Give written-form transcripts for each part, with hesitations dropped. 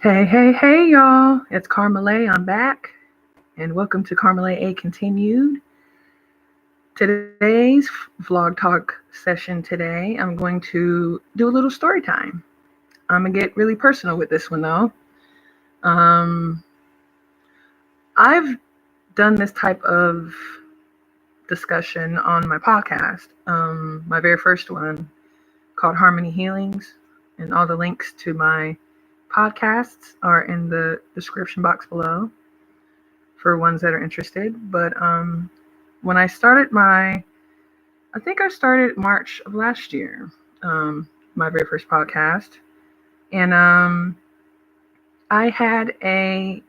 Hey, y'all. It's Carmolaye. I'm back. And welcome to Carmolaye Continued. Today's vlog talk session today, I'm going to do a little story time. I'm going to get really personal with this one, though. I've done this type of discussion on my podcast, my very first one called Harmonni Healings. And all the links to my podcasts are in the description box below for ones that are interested. But when I started I think I started March of last year, my very first podcast. And I had a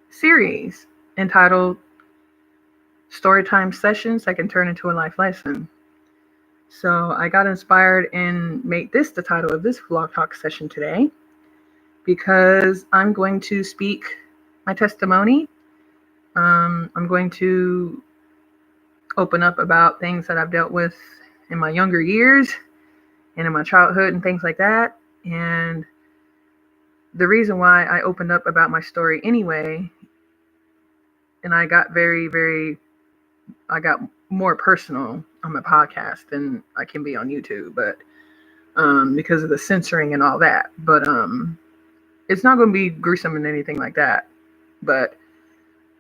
series entitled Storytime Sessions That Can Turn into a Life Lesson. So I got inspired and made this the title of this vlog talk session today because I'm going to speak my testimony. I'm going to open up about things that I've dealt with in my younger years and in my childhood and things like that. And the reason why I opened up about my story anyway, and I got I got more personal on my podcast than I can be on YouTube, but because of the censoring and all that. But it's not going to be gruesome and anything like that. But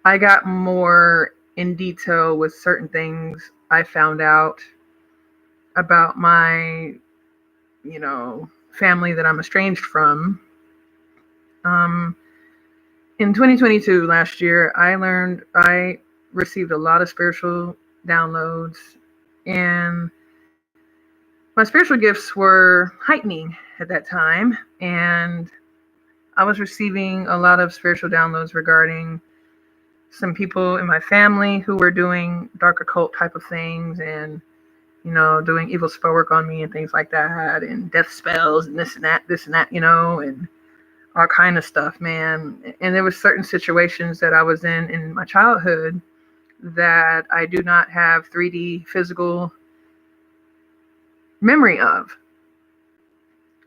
I got more in detail with certain things I found out about my, family that I'm estranged from. In 2022, last year, I received a lot of spiritual downloads, and my spiritual gifts were heightening at that time. And I was receiving a lot of spiritual downloads regarding some people in my family who were doing dark occult type of things and, doing evil spell work on me and things like that, and death spells and this and that, and all kind of stuff, man. And there was certain situations that I was in my childhood that I do not have 3D physical memory of.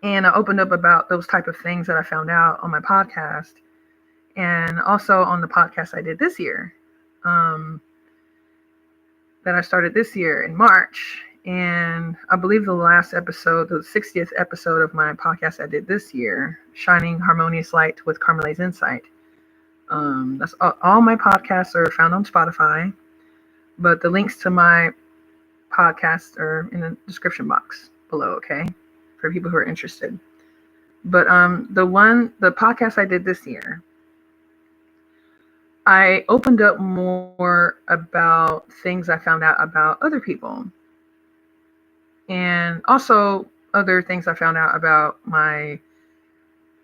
And I opened up about those type of things that I found out on my podcast, and also on the podcast I did this year, that I started this year in March. And I believe the last episode, the 60th episode of my podcast I did this year, Shining Harmonious Light with Carmolaye's Insight. That's all my podcasts are found on Spotify, but the links to my podcasts are in the description box below, okay, for people who are interested. But the podcast I did this year, I opened up more about things I found out about other people, and also other things I found out about my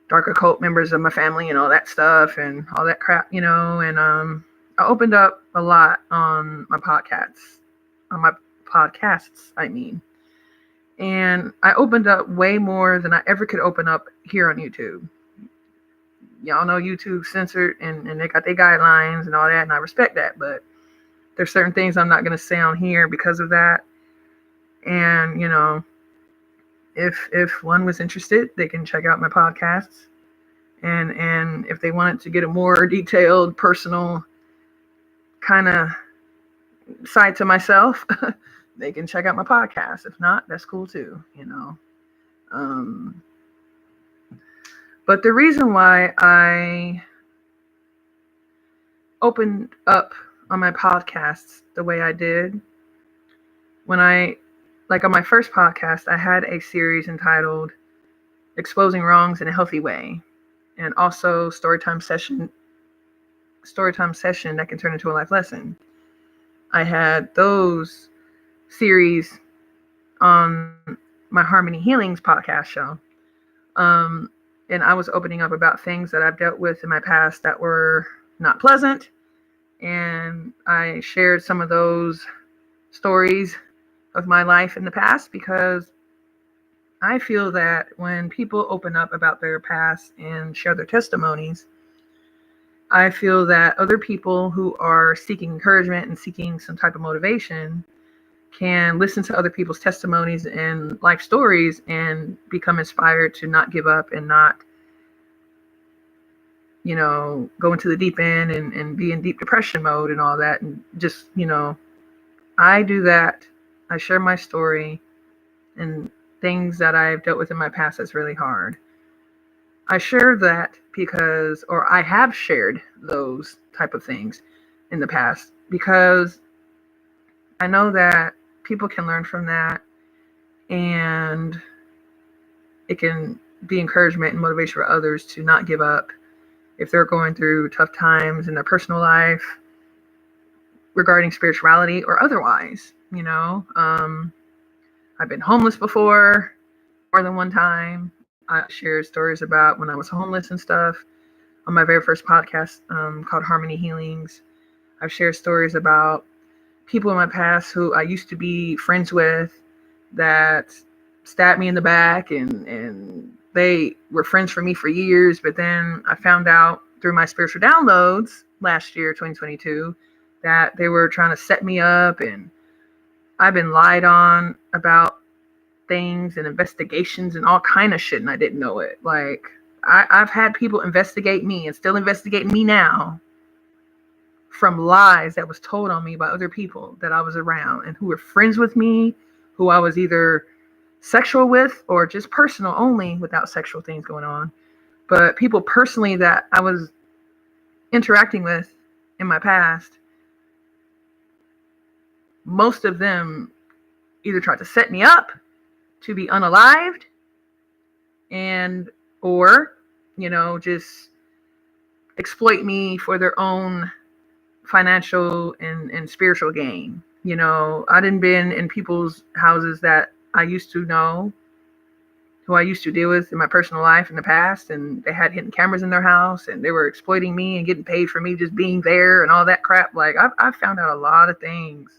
dark occult members of my family and all that stuff and all that crap, and I opened up a lot on my podcasts, I mean. And I opened up way more than I ever could open up here on YouTube. Y'all know YouTube censored and they got their guidelines and all that, and I respect that, but there's certain things I'm not going to say on here because of that. And, if one was interested, they can check out my podcasts. And if they wanted to get a more detailed, personal kind of side to myself, they can check out my podcast. If not, that's cool too, But the reason why I opened up on my podcasts the way I did, on my first podcast, I had a series entitled Exposing Wrongs in a Healthy Way, and also Storytime Session That Can Turn into a Life Lesson. I had those series on my Harmonni Healings podcast show. And I was opening up about things that I've dealt with in my past that were not pleasant. And I shared some of those stories of my life in the past, because I feel that when people open up about their past and share their testimonies, I feel that other people who are seeking encouragement and seeking some type of motivation can listen to other people's testimonies and life stories and become inspired to not give up and not go into the deep end and be in deep depression mode and all that. And just, I do that. I share my story and things that I've dealt with in my past that's really hard. I share that or I have shared those type of things in the past because I know that people can learn from that, and it can be encouragement and motivation for others to not give up if they're going through tough times in their personal life regarding spirituality or otherwise. I've been homeless before, more than one time. I shared stories about when I was homeless and stuff on my very first podcast called Harmonni Healings. I've shared stories about people in my past who I used to be friends with that stabbed me in the back, and they were friends for me for years. But then I found out through my spiritual downloads last year, 2022, that they were trying to set me up, and I've been lied on about things and investigations and all kind of shit, and I didn't know it. Like, I've had people investigate me and still investigating me now from lies that was told on me by other people that I was around and who were friends with me, who I was either sexual with or just personal only without sexual things going on. But people personally that I was interacting with in my past, most of them either tried to set me up to be unalived or just exploit me for their own financial and spiritual gain. I didn't been in people's houses that I used to know, who I used to deal with in my personal life in the past, and they had hidden cameras in their house, and they were exploiting me and getting paid for me just being there and all that crap. Like, I've found out a lot of things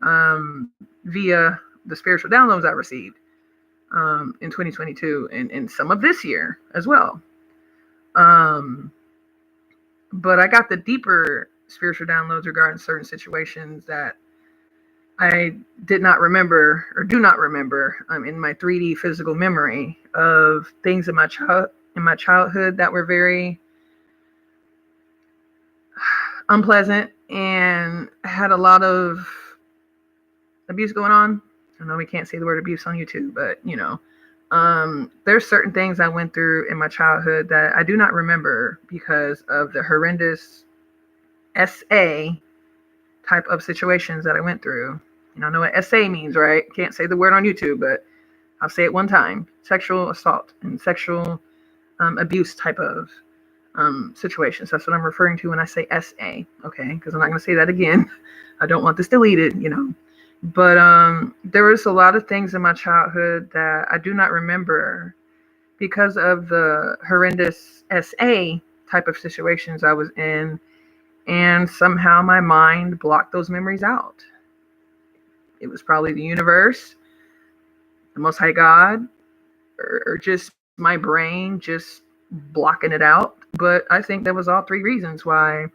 via the spiritual downloads I received in 2022 and some of this year as well. But I got the deeper spiritual downloads regarding certain situations that I did not remember or do not remember in my 3D physical memory of things in my childhood that were very unpleasant and had a lot of abuse going on. I know we can't say the word abuse on YouTube, but there's certain things I went through in my childhood that I do not remember because of the horrendous SA type of situations that I went through. I know what SA means, right? Can't say the word on YouTube, but I'll say it one time. Sexual assault and sexual abuse type of situations. That's what I'm referring to when I say SA, okay? Because I'm not going to say that again. I don't want this deleted, But there was a lot of things in my childhood that I do not remember because of the horrendous SA type of situations I was in, and somehow my mind blocked those memories out. It was probably the universe, the Most High God, or just my brain just blocking it out. But I think that was all three reasons why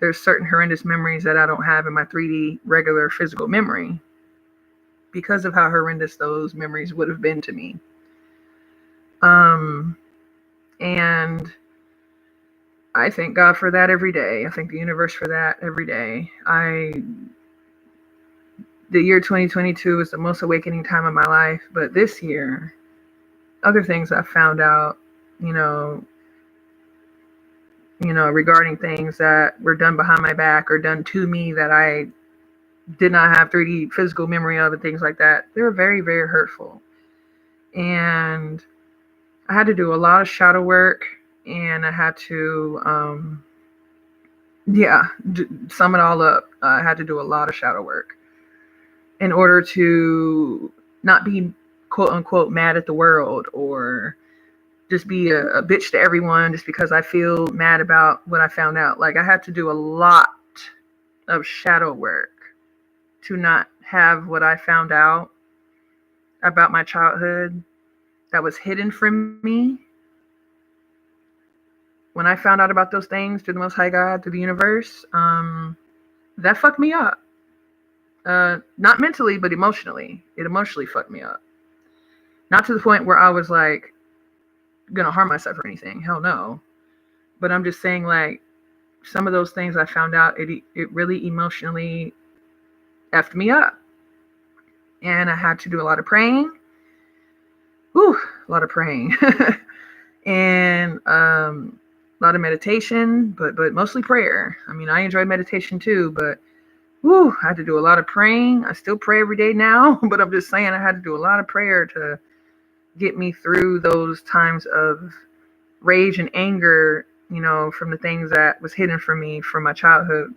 there's certain horrendous memories that I don't have in my 3D regular physical memory, because of how horrendous those memories would have been to me. And I thank God for that every day. I thank the universe for that every day. The year 2022 was the most awakening time of my life, but this year, other things I found out, regarding things that were done behind my back or done to me that I did not have 3D physical memory of and things like that. They were very, very hurtful. And I had to do a lot of shadow work, and I had to, sum it all up. I had to do a lot of shadow work in order to not be quote unquote mad at the world or just be a bitch to everyone just because I feel mad about what I found out. Like, I had to do a lot of shadow work to not have what I found out about my childhood that was hidden from me. When I found out about those things through the Most High God, through the universe, that fucked me up. Not mentally, but emotionally. It emotionally fucked me up. Not to the point where I was like gonna harm myself or anything. Hell no. But I'm just saying, like, some of those things I found out, it really emotionally effed me up. And I had to do a lot of praying. Whew, a lot of praying. And a lot of meditation, but mostly prayer. I mean, I enjoy meditation too, but whew, I had to do a lot of praying. I still pray every day now, but I'm just saying I had to do a lot of prayer to get me through those times of rage and anger, from the things that was hidden from me from my childhood,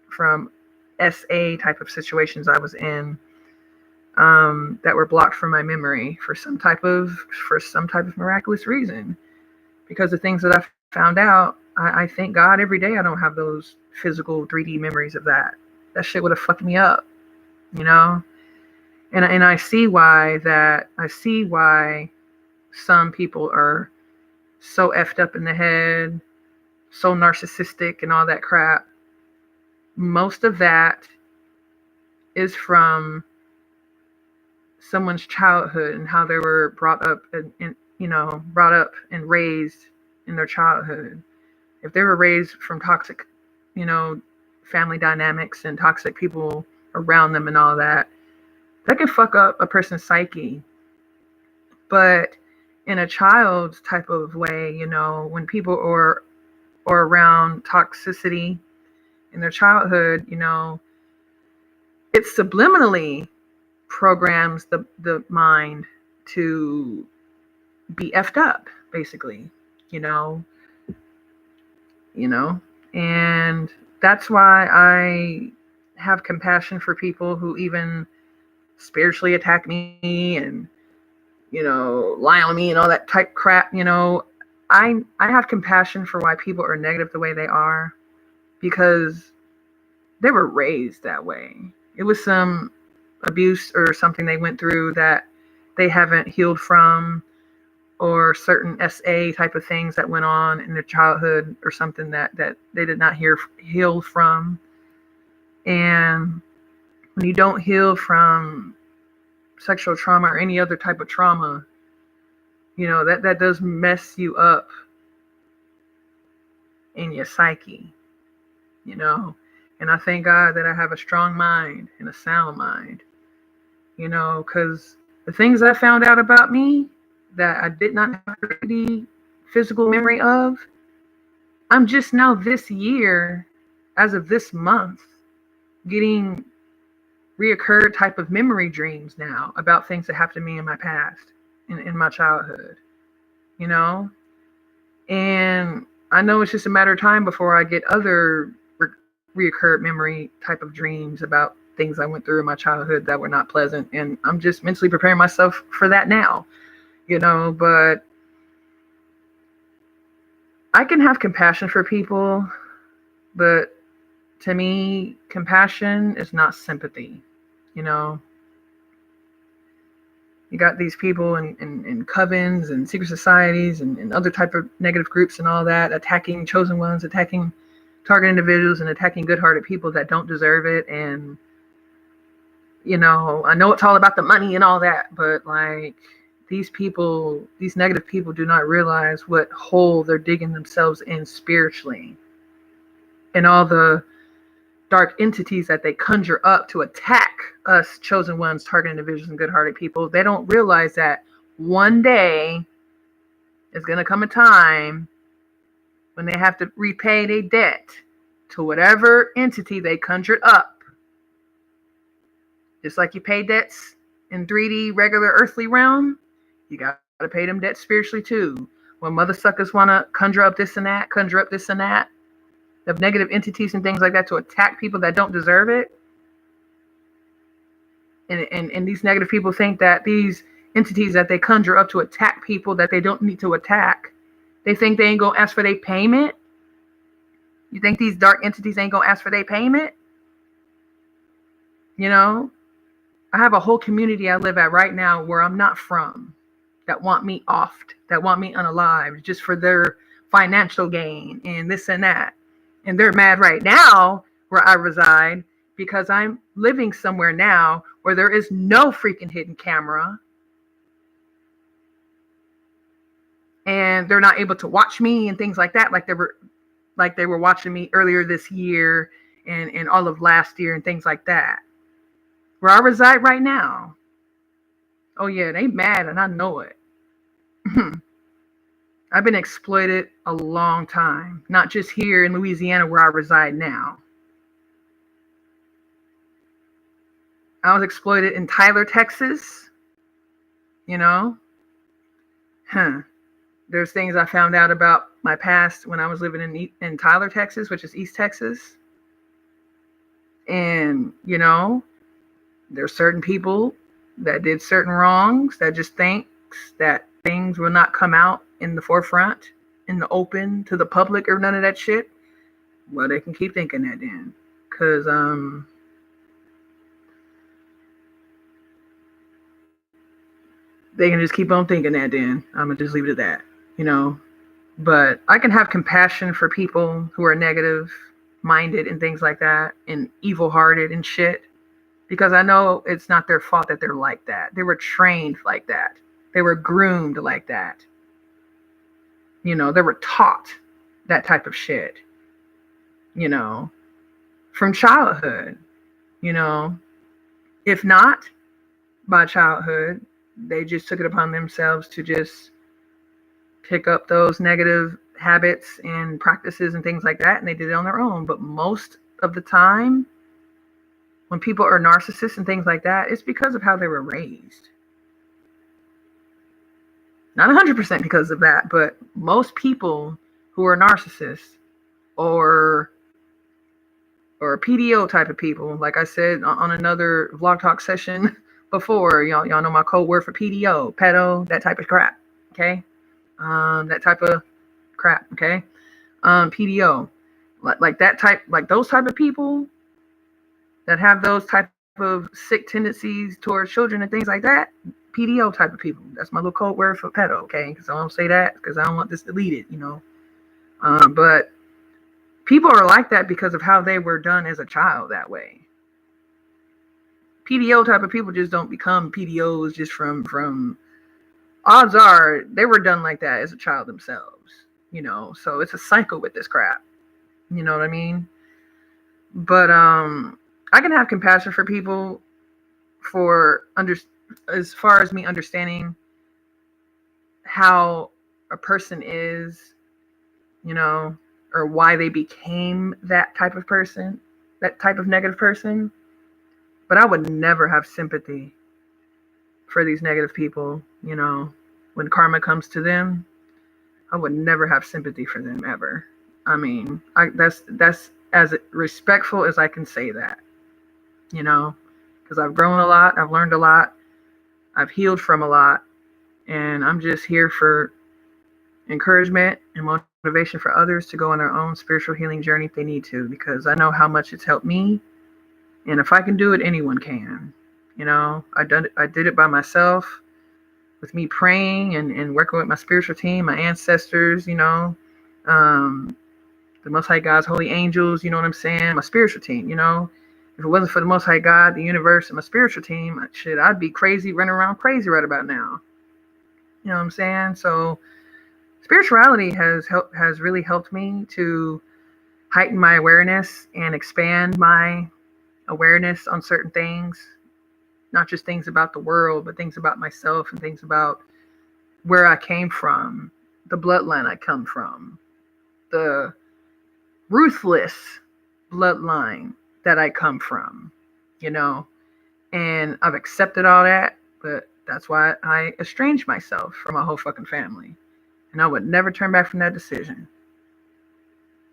from SA type of situations I was in, that were blocked from my memory for some type of miraculous reason. Because the things that I found out, I thank God every day I don't have those physical 3D memories of that. That shit would have fucked me up, you know? And I see why some people are so effed up in the head, so narcissistic and all that crap. Most of that is from someone's childhood and how they were brought up and raised in their childhood. If they were raised from toxic, family dynamics and toxic people around them and all that, that can fuck up a person's psyche. But in a child's type of way, when people are around toxicity in their childhood, it subliminally programs the mind to be effed up, basically, and that's why I have compassion for people who even spiritually attack me and, lie on me and all that type crap. I have compassion for why people are negative the way they are, because they were raised that way. It was some abuse or something they went through that they haven't healed from, or certain SA type of things that went on in their childhood or something that they did not heal from. And when you don't heal from sexual trauma or any other type of trauma, that does mess you up in your psyche, and I thank God that I have a strong mind and a sound mind, because the things I found out about me that I did not have the physical memory of, I'm just now this year, as of this month, getting reoccurred type of memory dreams now about things that happened to me in my past, in my childhood, and I know it's just a matter of time before I get other reoccurred memory type of dreams about things I went through in my childhood that were not pleasant, and I'm just mentally preparing myself for that now, but I can have compassion for people, but to me, compassion is not sympathy. You got these people in covens and secret societies and other type of negative groups and all that, attacking chosen ones, attacking target individuals, and attacking good-hearted people that don't deserve it. And, I know it's all about the money and all that, but like, these negative people do not realize what hole they're digging themselves in spiritually, and all the dark entities that they conjure up to attack us chosen ones, target individuals, and good-hearted people. They don't realize that one day is going to come a time when they have to repay their debt to whatever entity they conjured up. Just like you pay debts in 3D regular earthly realm, you got to pay them debts spiritually too. When mother suckers want to conjure up this and that, of negative entities and things like that to attack people that don't deserve it. And these negative people think that these entities that they conjure up to attack people that they don't need to attack, they think they ain't gonna ask for their payment. You think these dark entities ain't gonna ask for their payment? I have a whole community I live at right now where I'm not from, that want me offed, that want me unalived just for their financial gain and this and that. And they're mad right now where I reside, because I'm living somewhere now where there is no freaking hidden camera. And and they're not able to watch me and things like that, like they were watching me earlier this year and all of last year and things like that. Where I reside right now, oh yeah, they mad and I know it. I've been exploited a long time, not just here in Louisiana where I reside now. I was exploited in Tyler, Texas, you know. There's things I found out about my past when I was living in Tyler, Texas, which is East Texas. And, there's certain people that did certain wrongs that just thinks that things will not come out in the forefront, in the open, to the public or none of that shit. Well, they can keep thinking that then. Because, they can just keep on thinking that then. I'm going to just leave it at that, But I can have compassion for people who are negative minded and things like that and evil hearted and shit. Because I know it's not their fault that they're like that. They were trained like that. They were groomed like that. They were taught that type of shit, from childhood, If not by childhood, they just took it upon themselves to just pick up those negative habits and practices and things like that, and they did it on their own. But most of the time, when people are narcissists and things like that, it's because of how they were raised. Not 100% because of that, but most people who are narcissists or PDO type of people, like I said on another vlog talk session before, y'all know my code word for PDO, pedo, that type of crap, okay? That type of crap, okay? PDO, like that type, like those type of people that have those type of sick tendencies towards children and things like that, PDO type of people. That's my little code word for pedo, okay? Because I don't say that because I don't want this deleted, But people are like that because of how they were done as a child that way. PDO type of people just don't become PDOs just from odds are they were done like that as a child themselves, So it's a cycle with this crap. You know what I mean? But I can have compassion for people as far as me understanding how a person is, or why they became that type of person, that type of negative person. But I would never have sympathy for these negative people, when karma comes to them. I would never have sympathy for them ever. I mean, that's as respectful as I can say that, because I've grown a lot, I've learned a lot, I've healed from a lot, and I'm just here for encouragement and motivation for others to go on their own spiritual healing journey if they need to, because I know how much it's helped me, and if I can do it, anyone can. I did it by myself, with me praying and working with my spiritual team, my ancestors, the Most High God's holy angels, you know what I'm saying? My spiritual team, If it wasn't for the Most High God, the universe, and my spiritual team, shit, I'd be crazy, running around crazy right about now. You know what I'm saying? So spirituality has really helped me to heighten my awareness and expand my awareness on certain things, not just things about the world, but things about myself and things about where I came from, the bloodline I come from, the ruthless bloodline that I come from, and I've accepted all that, but that's why I estranged myself from my whole fucking family, and I would never turn back from that decision.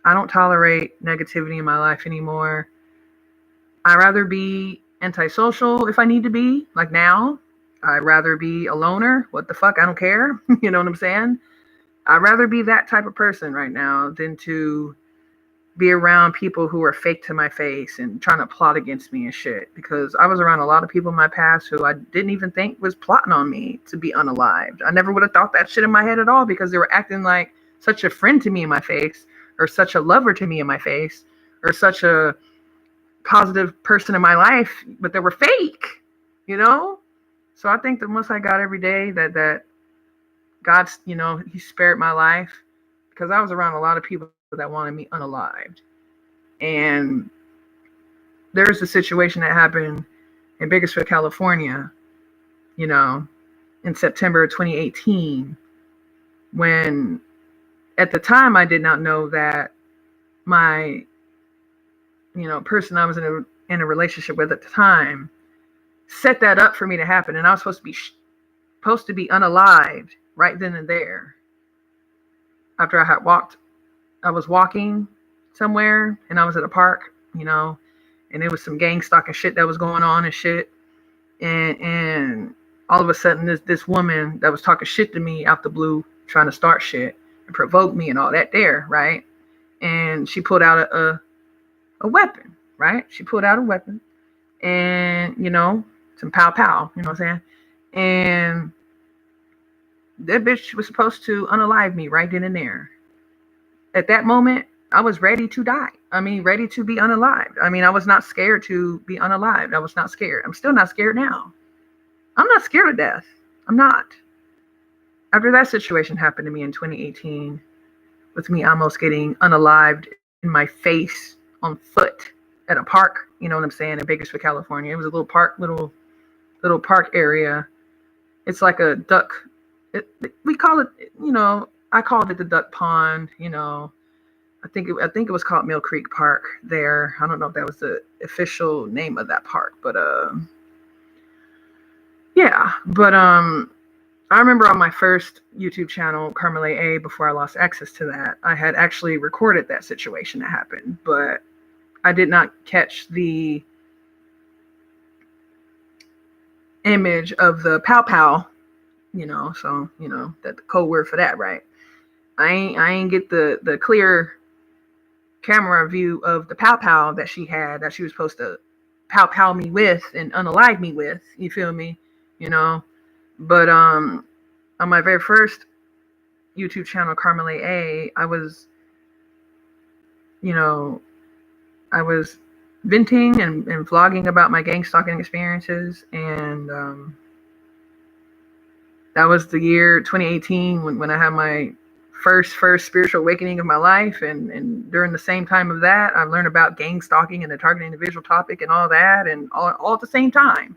I don't tolerate negativity in my life anymore. I'd rather be antisocial if I need to be, like now. I'd rather be a loner. What the fuck? I don't care. You know what I'm saying? I'd rather be that type of person right now than to be around people who are fake to my face and trying to plot against me and shit. Because I was around a lot of people in my past who I didn't even think was plotting on me to be unalived. I never would have thought that shit in my head at all, because they were acting like such a friend to me in my face, or such a lover to me in my face, or such a positive person in my life, but they were fake, So I think the most I got every day that God's, he spared my life because I was around a lot of people that wanted me unalived. And there's a situation that happened in Bakersfield, California, you know, in September 2018, when at the time I did not know that my, person I was in a relationship with at the time set that up for me to happen. And I was supposed to be unalived right then and there. After I was walking somewhere and I was at a park, and there was some gang stalking shit that was going on and shit. And all of a sudden this woman that was talking shit to me out the blue, trying to start shit and provoke me and all that there, right? And she pulled out a weapon, right? She pulled out a weapon and, some pow pow, you know what I'm saying? And that bitch was supposed to unalive me right then and there. At that moment, I was ready to die. I mean, ready to be unalived. I mean, I was not scared to be unalived. I was not scared. I'm still not scared now. I'm not scared of death. I'm not. After that situation happened to me in 2018, with me almost getting unalived in my face on foot at a park, you know what I'm saying, in Bakersfield, California. It was a little park area. It's like a duck. We call it, I called it the duck pond, I think it was called Mill Creek Park there. I don't know if that was the official name of that park, but yeah. But I remember on my first YouTube channel, Carmolaye, before I lost access to that, I had actually recorded that situation that happened, but I did not catch the image of the pow pow, so that the code word for that, right? I ain't get the clear camera view of the pow pow that she had, that she was supposed to pow pow me with and unalive me with. You feel me? But on my very first YouTube channel, Carmolaye, I was venting and vlogging about my gang stalking experiences, and that was the year 2018 when I had my first spiritual awakening of my life, and during the same time of that, I learned about gang stalking and the target individual topic and all that, and all at the same time.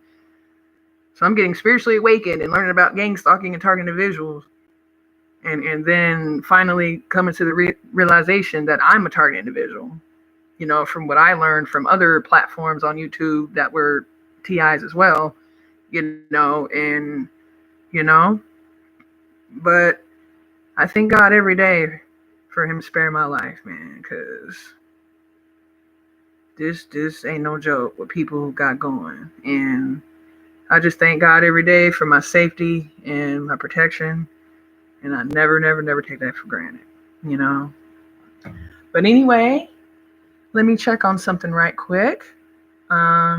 So I'm getting spiritually awakened and learning about gang stalking and target individuals, and then finally coming to the realization that I'm a target individual, from what I learned from other platforms on YouTube that were TIs as well, and but I thank God every day for him sparing my life, man, because this ain't no joke what people got going. And I just thank God every day for my safety and my protection. And I never take that for granted, But anyway, let me check on something right quick. Let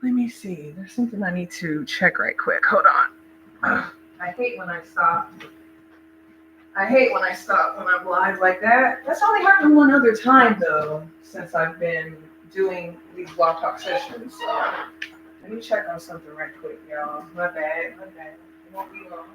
me see. There's something I need to check right quick. Hold on. I hate when I stop when I'm live like that. That's only happened one other time, though, since I've been doing these blog talk sessions. So let me check on something right quick, y'all. My bad. It won't be long.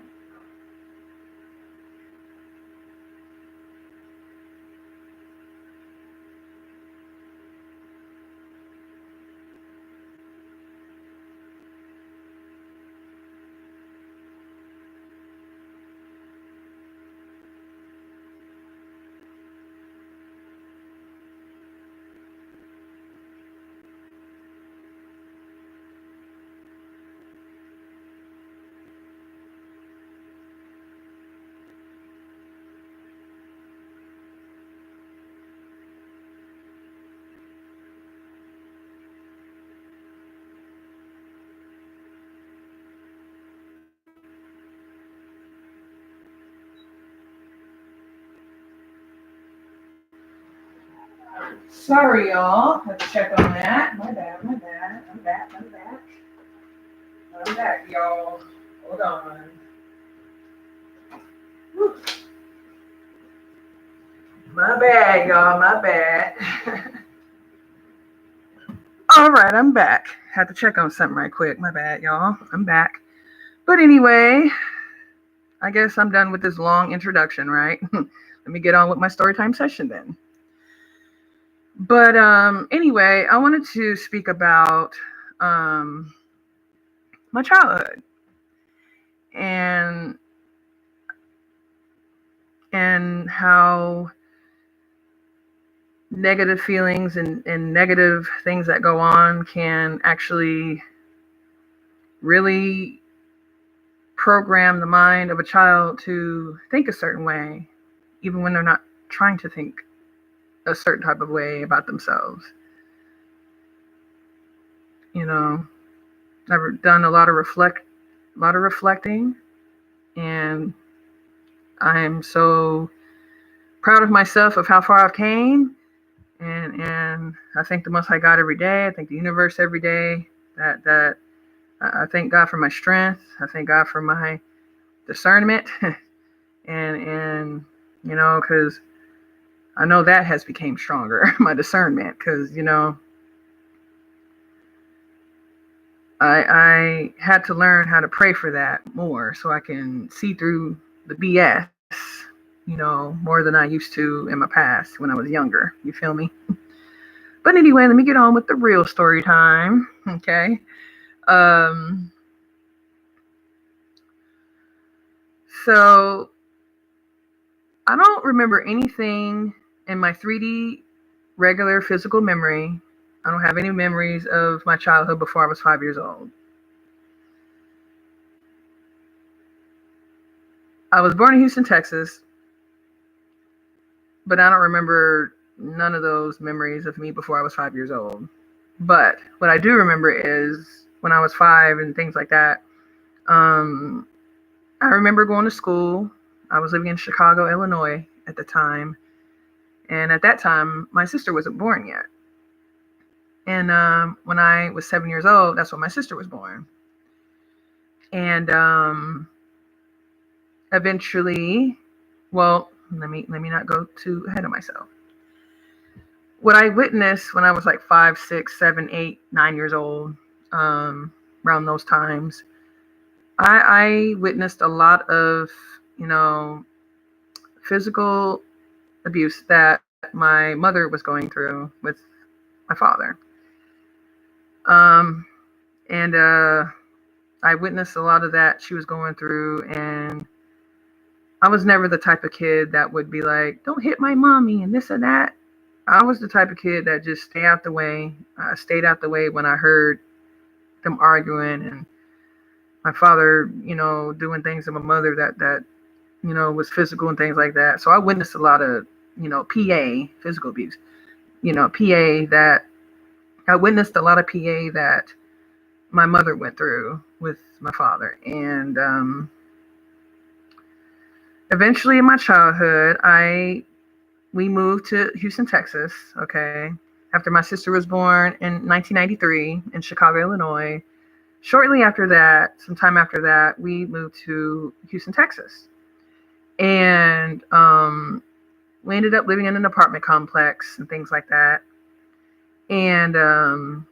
Sorry, y'all. Have to check on that. My bad. I'm back, y'all. Hold on. Whew. My bad, y'all. My bad. All right, I'm back. Had to check on something right quick. My bad, y'all. I'm back. But anyway, I guess I'm done with this long introduction, right? Let me get on with my story time session then. But anyway, I wanted to speak about my childhood and how negative feelings and negative things that go on can actually really program the mind of a child to think a certain way, even when they're not trying to think a certain type of way about themselves. You know, I've done a lot of reflecting, and I'm so proud of myself of how far I've came, and I thank the Most High God every day. I thank the universe every day. That I thank God for my strength. I thank God for my discernment, and because I know that has become stronger, my discernment, because I had to learn how to pray for that more so I can see through the BS, more than I used to in my past when I was younger. You feel me? But anyway, let me get on with the real story time. Okay. So I don't remember anything in my 3D regular physical memory. I don't have any memories of my childhood before I was 5 years old. I was born in Houston, Texas, but I don't remember none of those memories of me before I was 5 years old. But what I do remember is when I was 5 and things like that. I remember going to school. I was living in Chicago, Illinois at the time. And at that time, my sister wasn't born yet. And when I was 7 years old, that's when my sister was born. And eventually, well, let me not go too ahead of myself. What I witnessed when I was like 5, 6, 7, 8, 9 years old, around those times, I witnessed a lot of, physical abuse that my mother was going through with my father. And I witnessed a lot of that she was going through, and I was never the type of kid that would be like, don't hit my mommy and this and that. I was the type of kid that just stayed out the way. I stayed out the way when I heard them arguing and my father, doing things to my mother that was physical and things like that. So I witnessed a lot of, PA, physical abuse, PA that I witnessed a lot of PA that my mother went through with my father. And eventually in my childhood, we moved to Houston, Texas, okay, after my sister was born in 1993 in Chicago, Illinois. Shortly after that, sometime after that, we moved to Houston, Texas. And we ended up living in an apartment complex and things like that. And, a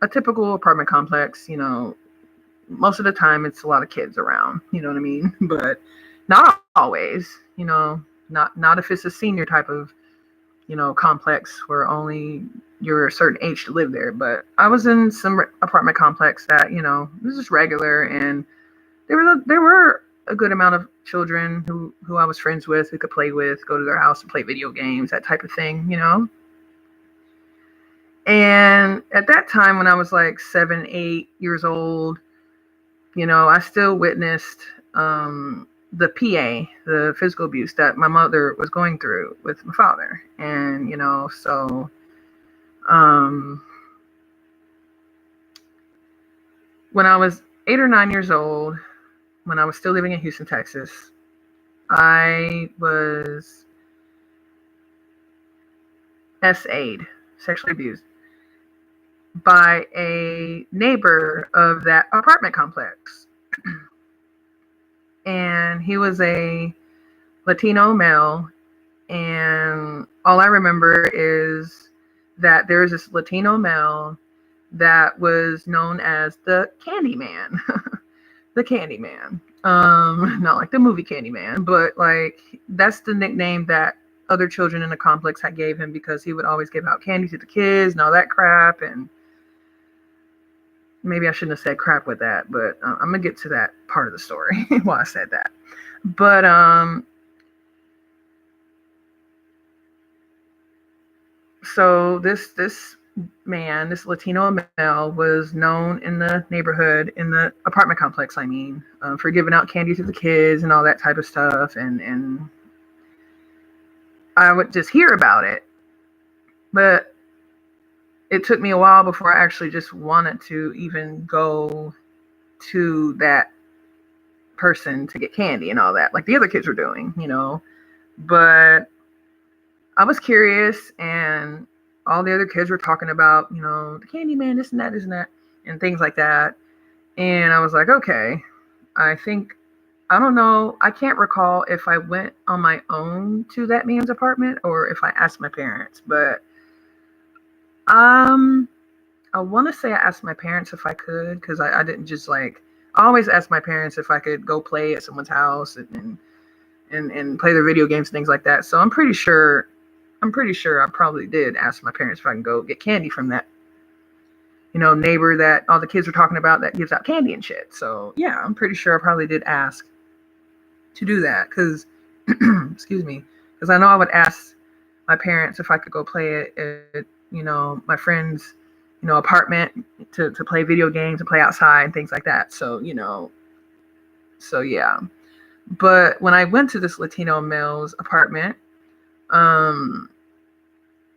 typical apartment complex, most of the time it's a lot of kids around, you know what I mean? But not always, not if it's a senior type of, complex where only you're a certain age to live there. But I was in some apartment complex that, was just regular, and there were a good amount of children who I was friends with, who could play with, go to their house and play video games, that type of thing, And at that time, when I was like 7, 8 years old, I still witnessed the PA, the physical abuse that my mother was going through with my father. And, so when I was 8 or 9 years old, when I was still living in Houston, Texas, I was SA'd, sexually abused, by a neighbor of that apartment complex. And he was a Latino male. And all I remember is that there was this Latino male that was known as the Candyman. the Candyman. Not like the movie Candyman, but like that's the nickname that other children in the complex had gave him because he would always give out candy to the kids and all that crap. And maybe I shouldn't have said crap with that, but I'm gonna get to that part of the story while I said that. But so this man, this Latino male, was known in the neighborhood, in the apartment complex, I mean, for giving out candy to the kids and all that type of stuff. And I would just hear about it, but it took me a while before I actually just wanted to even go to that person to get candy and all that, like the other kids were doing, you know. But I was curious, and all the other kids were talking about, you know, the candy man, this and that, and things like that. And I was like, okay, I think, I don't know, I can't recall if I went on my own to that man's apartment or if I asked my parents, but I want to say I asked my parents if I could, because I didn't just like, I always asked my parents if I could go play at someone's house and play their video games, things like that. So I'm pretty sure I probably did ask my parents if I can go get candy from that, you know, neighbor that all the kids were talking about that gives out candy and shit. So yeah, I'm pretty sure I probably did ask to do that because, excuse me, because I know I would ask my parents if I could go play at, you know, my friend's, you know, apartment to play video games and play outside and things like that. So, you know, so yeah. But when I went to this Latino male's apartment,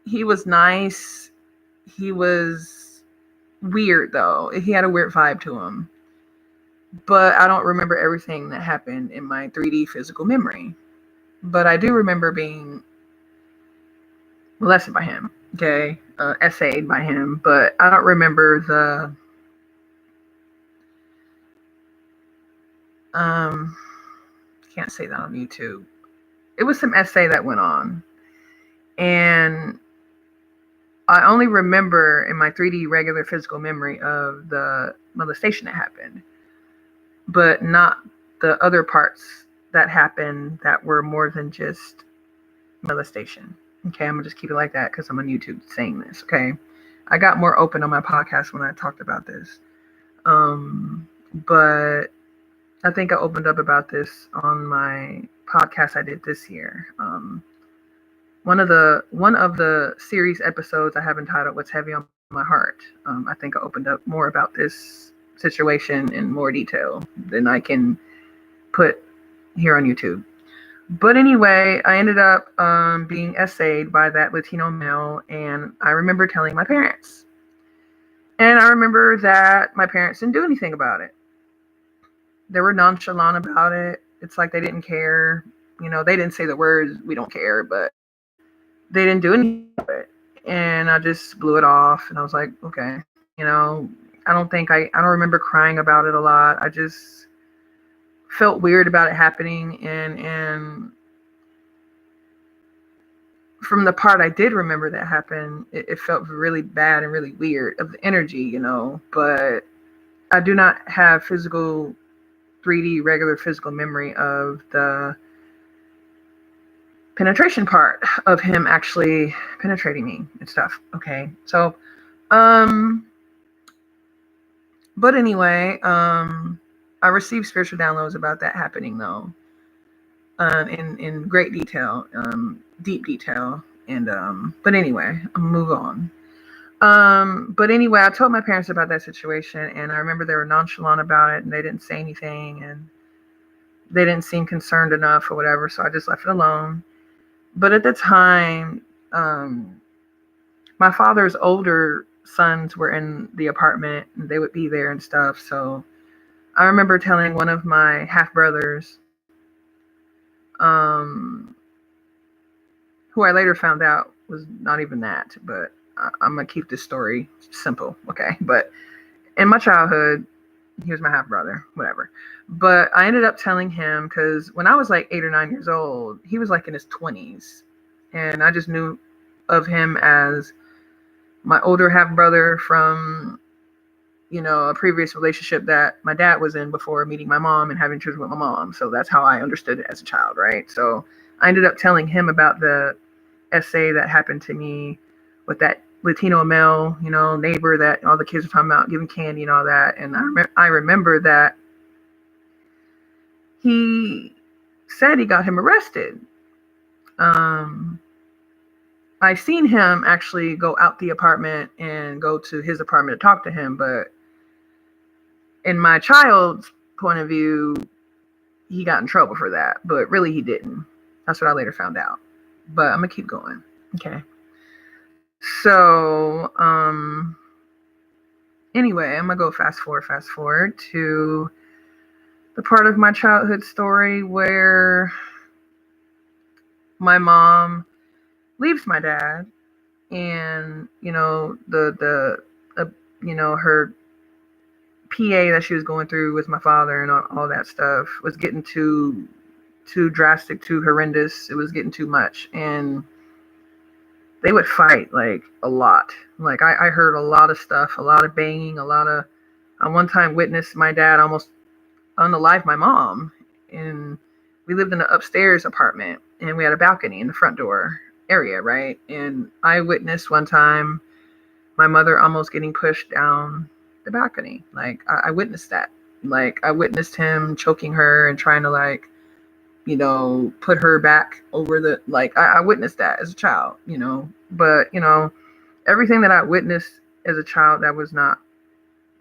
he was nice. He was weird though. He had a weird vibe to him. But I don't remember everything that happened in my 3D physical memory. But I do remember being molested by him, okay? Essayed by him, but I don't remember the can't say that on YouTube. It was some essay that went on, and I only remember in my 3D regular physical memory of the molestation that happened, but not the other parts that happened that were more than just molestation. Okay, I'm gonna just keep it like that because I'm on YouTube saying this. Okay, I got more open on my podcast when I talked about this, but I think I opened up about this on my podcast I did this year. One of the series episodes I have entitled "What's Heavy on My Heart." I think I opened up more about this situation in more detail than I can put here on YouTube. But anyway, I ended up being essayed by that Latino male, and I remember telling my parents. And I remember that my parents didn't do anything about it. They were nonchalant about it. It's like they didn't care. You know, they didn't say the words, "we don't care," but they didn't do anything about it. And I just blew it off, and I was like, okay. You know, I don't remember crying about it a lot. I just felt weird about it happening, and from the part I did remember that happened, it felt really bad and really weird of the energy, you know, but I do not have physical 3D regular physical memory of the penetration part of him actually penetrating me and stuff. Okay. So, but anyway, I received spiritual downloads about that happening though, in great detail, deep detail. And, but anyway, I'll move on. But anyway, I told my parents about that situation, and I remember they were nonchalant about it and they didn't say anything and they didn't seem concerned enough or whatever. So I just left it alone. But at the time, my father's older sons were in the apartment and they would be there and stuff. So I remember telling one of my half brothers, who I later found out was not even that, but I'm going to keep this story simple. Okay. But in my childhood, he was my half brother, whatever. But I ended up telling him because when I was like 8 or 9 years old, he was like in his 20s. And I just knew of him as my older half brother from a previous relationship that my dad was in before meeting my mom and having children with my mom. So that's how I understood it as a child, right? So I ended up telling him about the essay that happened to me with that Latino male, neighbor that all the kids were talking about, giving candy and all that. And I remember that he said he got him arrested. I seen him actually go out the apartment and go to his apartment to talk to him, but in my child's point of view, he got in trouble for that, but really he didn't. That's what I later found out. But I'm gonna keep going. Okay. So, anyway, I'm gonna go fast forward to the part of my childhood story where my mom leaves my dad, and her PA that she was going through with my father and all that stuff was getting too drastic, too horrendous. It was getting too much, and they would fight like a lot. Like I heard a lot of stuff, a lot of banging, I one time witnessed my dad almost unalive my mom, and we lived in an upstairs apartment, and we had a balcony in the front door area, right? And I witnessed one time my mother almost getting pushed down the balcony. Like I witnessed that. Like I witnessed him choking her and trying to put her back over the, I witnessed that as a child, but everything that I witnessed as a child that was not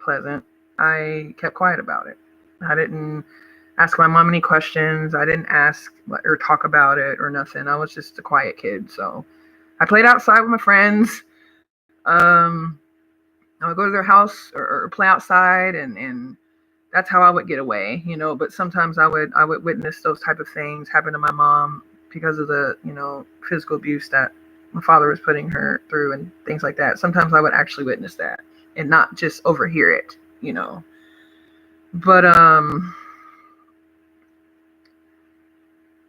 pleasant, I kept quiet about it. I didn't ask my mom any questions. I didn't ask or talk about it or nothing. I was just a quiet kid. So I played outside with my friends. I would go to their house or play outside, and that's how I would get away, but sometimes I would witness those type of things happen to my mom because of the, physical abuse that my father was putting her through and things like that. Sometimes I would actually witness that and not just overhear it, but,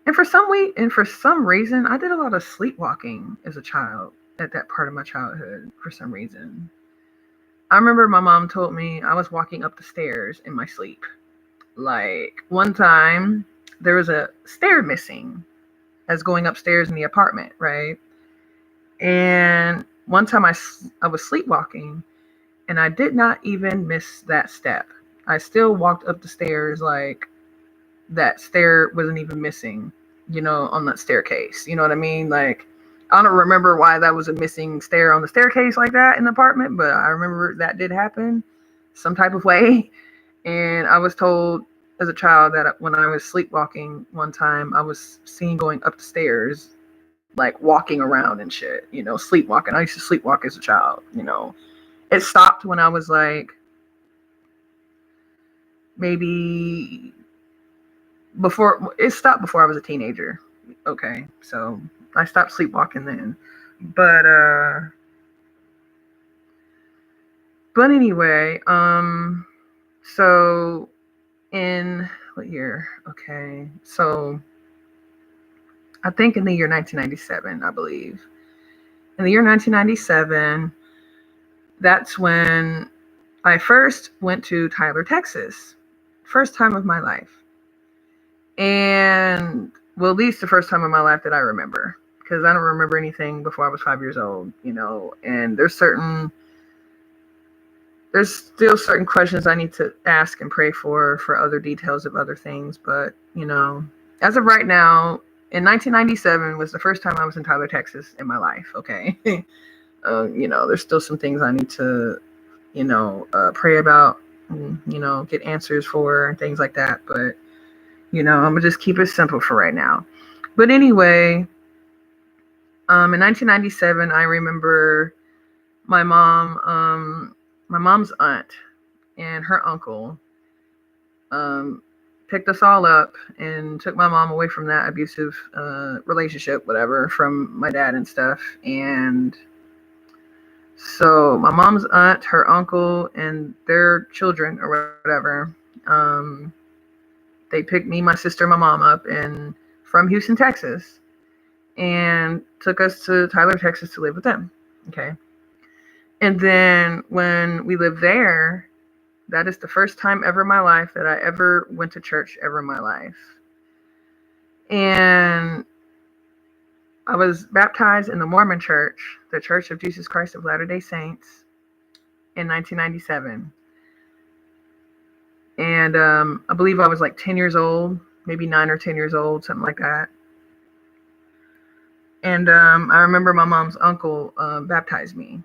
and for some reason, I did a lot of sleepwalking as a child at that part of my childhood for some reason. I remember my mom told me I was walking up the stairs in my sleep. Like one time there was a stair missing as going upstairs in the apartment, right? And one time I was sleepwalking, and I did not even miss that step. I still walked up the stairs like that stair wasn't even missing, on that staircase. You know what I mean? Like, I don't remember why that was a missing stair on the staircase like that in the apartment, but I remember that did happen some type of way. And I was told as a child that when I was sleepwalking one time, I was seen going up the stairs, like walking around and shit, sleepwalking. I used to sleepwalk as a child, It stopped when I was like, maybe it stopped before I was a teenager. Okay. So I stopped sleepwalking then. But anyway, so in what year? Okay. So I think in the year 1997, I believe. In the year 1997, that's when I first went to Tyler, Texas. First time of my life. And, well, at least the first time in my life that I remember. Because I don't remember anything before I was 5 years old, and there's still certain questions I need to ask and pray for other details of other things. But, as of right now, in 1997 was the first time I was in Tyler, Texas in my life. Okay. There's still some things I need to, pray about, and, get answers for and things like that. But, I'm going to just keep it simple for right now. But anyway, in 1997, I remember my mom's aunt and her uncle picked us all up and took my mom away from that abusive relationship, whatever, from my dad and stuff. And so my mom's aunt, her uncle, and their children or whatever, they picked me, my sister, my mom up from Houston, Texas, and took us to Tyler, Texas to live with them. Okay. And then when we lived there, That is the first time ever in my life that I ever went to church ever in my life. And I was baptized in the Mormon Church, the Church of Jesus Christ of Latter-day Saints, in 1997. And I believe I was like 10 years old, maybe 9 or 10 years old, something like that. And I remember my mom's uncle baptized me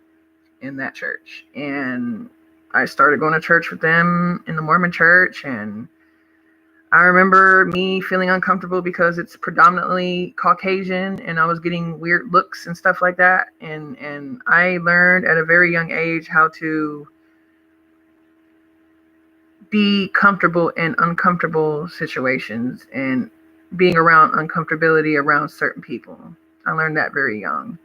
in that church. And I started going to church with them in the Mormon Church. And I remember me feeling uncomfortable because it's predominantly Caucasian and I was getting weird looks and stuff like that. And I learned at a very young age how to be comfortable in uncomfortable situations and being around uncomfortability around certain people. I learned that very young.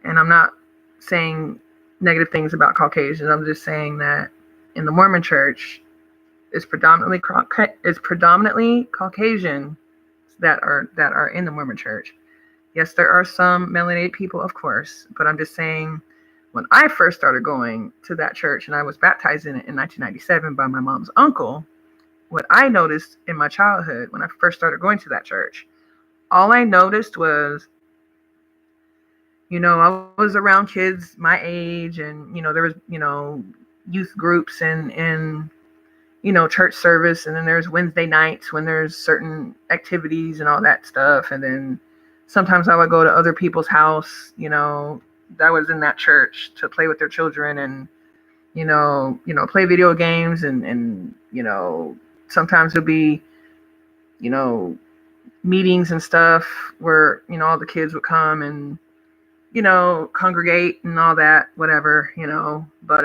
And I'm not saying negative things about Caucasians. I'm just saying that in the Mormon Church, it's predominantly Caucasian that are in the Mormon Church. Yes, there are some melanated people, of course, but I'm just saying when I first started going to that church and I was baptized in it in 1997 by my mom's uncle, what I noticed in my childhood when I first started going to that church, all I noticed was, I was around kids my age and, there was, youth groups and church service. And then there's Wednesday nights when there's certain activities and all that stuff. And then sometimes I would go to other people's house, that was in that church to play with their children and, play video games and sometimes it'll be, meetings and stuff where, all the kids would come and, congregate and all that, whatever, but,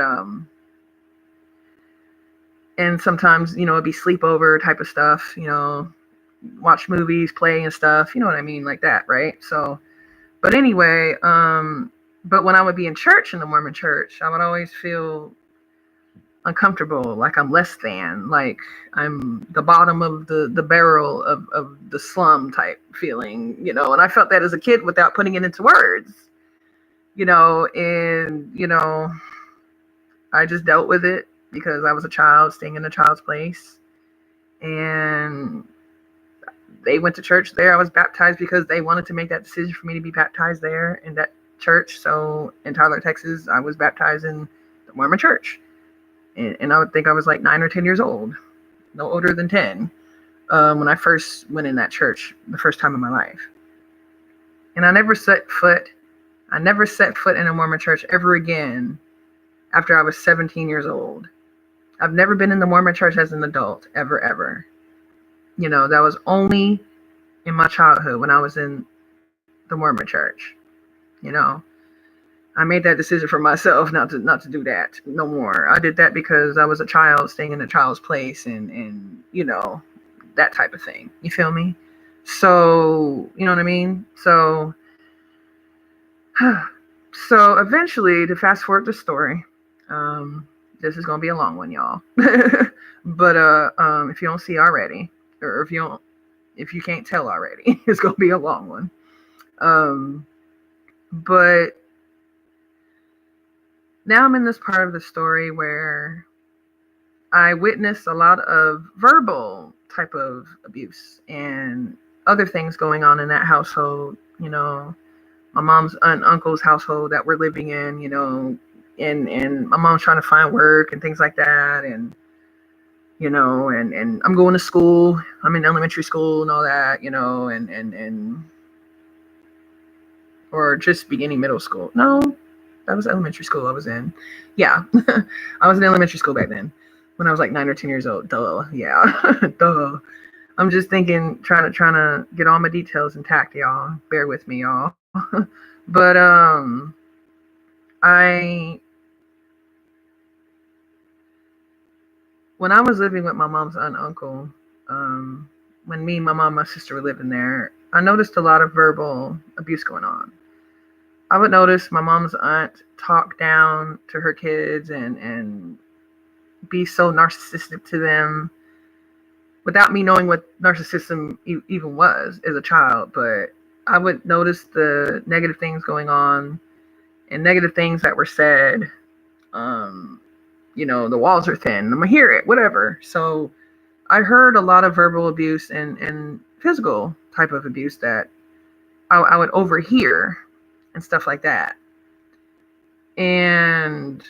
and sometimes, it'd be sleepover type of stuff, watch movies, play and stuff, you know what I mean? Like that. Right. So, but anyway, but when I would be in church in the Mormon Church, I would always feel uncomfortable, like I'm less than, like I'm the bottom of the barrel of the slum type feeling, and I felt that as a kid without putting it into words, and, I just dealt with it because I was a child staying in a child's place. And they went to church there. I was baptized because they wanted to make that decision for me to be baptized there in that church. So in Tyler, Texas, I was baptized in the Mormon Church. And I would think I was like 9 or 10 years old, no older than 10, when I first went in that church the first time in my life. And I never set foot in a Mormon church ever again after I was 17 years old. I've never been in the Mormon church as an adult, ever. That was only in my childhood when I was in the Mormon church. I made that decision for myself not to do that no more. I did that because I was a child staying in a child's place and that type of thing. You feel me? So, you know what I mean? So eventually, to fast forward the story, this is gonna be a long one, y'all. But if you don't see already, or if you can't tell already, it's gonna be a long one. But now I'm in this part of the story where I witnessed a lot of verbal type of abuse and other things going on in that household. My mom's and uncle's household that we're living in. And my mom's trying to find work and things like that. And, and I'm going to school. I'm in elementary school and all that, and or just beginning middle school. No, that was elementary school I was in. Yeah. I was in elementary school back then when I was like 9 or 10 years old. Duh. Yeah. Duh. I'm just thinking, trying to get all my details intact, y'all. Bear with me, y'all. But, when I was living with my mom's aunt and uncle, when me, my mom, my sister were living there, I noticed a lot of verbal abuse going on. I would notice my mom's aunt talk down to her kids and be so narcissistic to them without me knowing what narcissism even was as a child. But I would notice the negative things going on and negative things that were said the walls are thin. I'm gonna hear it, whatever. So I heard a lot of verbal abuse and physical type of abuse that I would overhear and stuff like that. And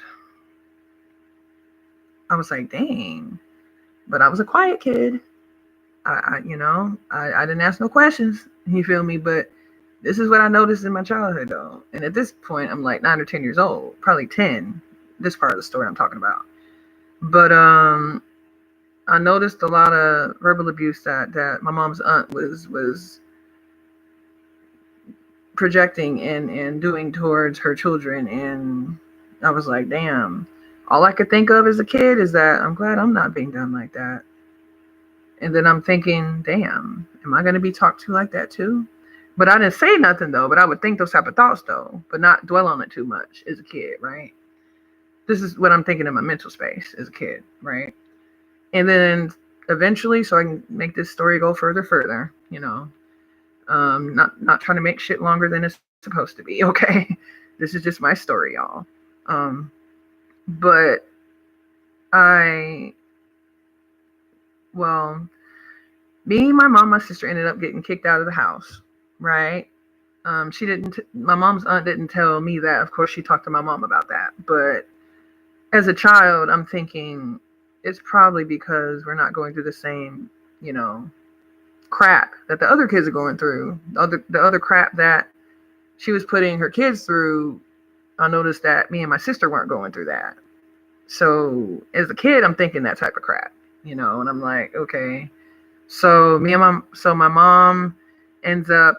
I was like, dang. But I was a quiet kid. I didn't ask no questions. You feel me? But this is what I noticed in my childhood, though. And at this point, I'm like 9 or 10 years old, probably 10. This part of the story I'm talking about. But I noticed a lot of verbal abuse that my mom's aunt was projecting and doing towards her children, and I was like, damn. All I could think of as a kid is that I'm glad I'm not being done like that. And then I'm thinking, damn, am I going to be talked to like that too? But I didn't say nothing though, but I would think those type of thoughts though, but not dwell on it too much as a kid, right? This is what I'm thinking in my mental space as a kid, right? And then eventually, so I can make this story go further, not trying to make shit longer than it's supposed to be, okay? This is just my story, y'all. But me, my mom, my sister ended up getting kicked out of the house, right? My mom's aunt didn't tell me that. Of course, she talked to my mom about that. But as a child, I'm thinking it's probably because we're not going through the same, crap that the other kids are going through. The other crap that she was putting her kids through, I noticed that me and my sister weren't going through that. So as a kid, I'm thinking that type of crap, and I'm like, okay. So my mom ends up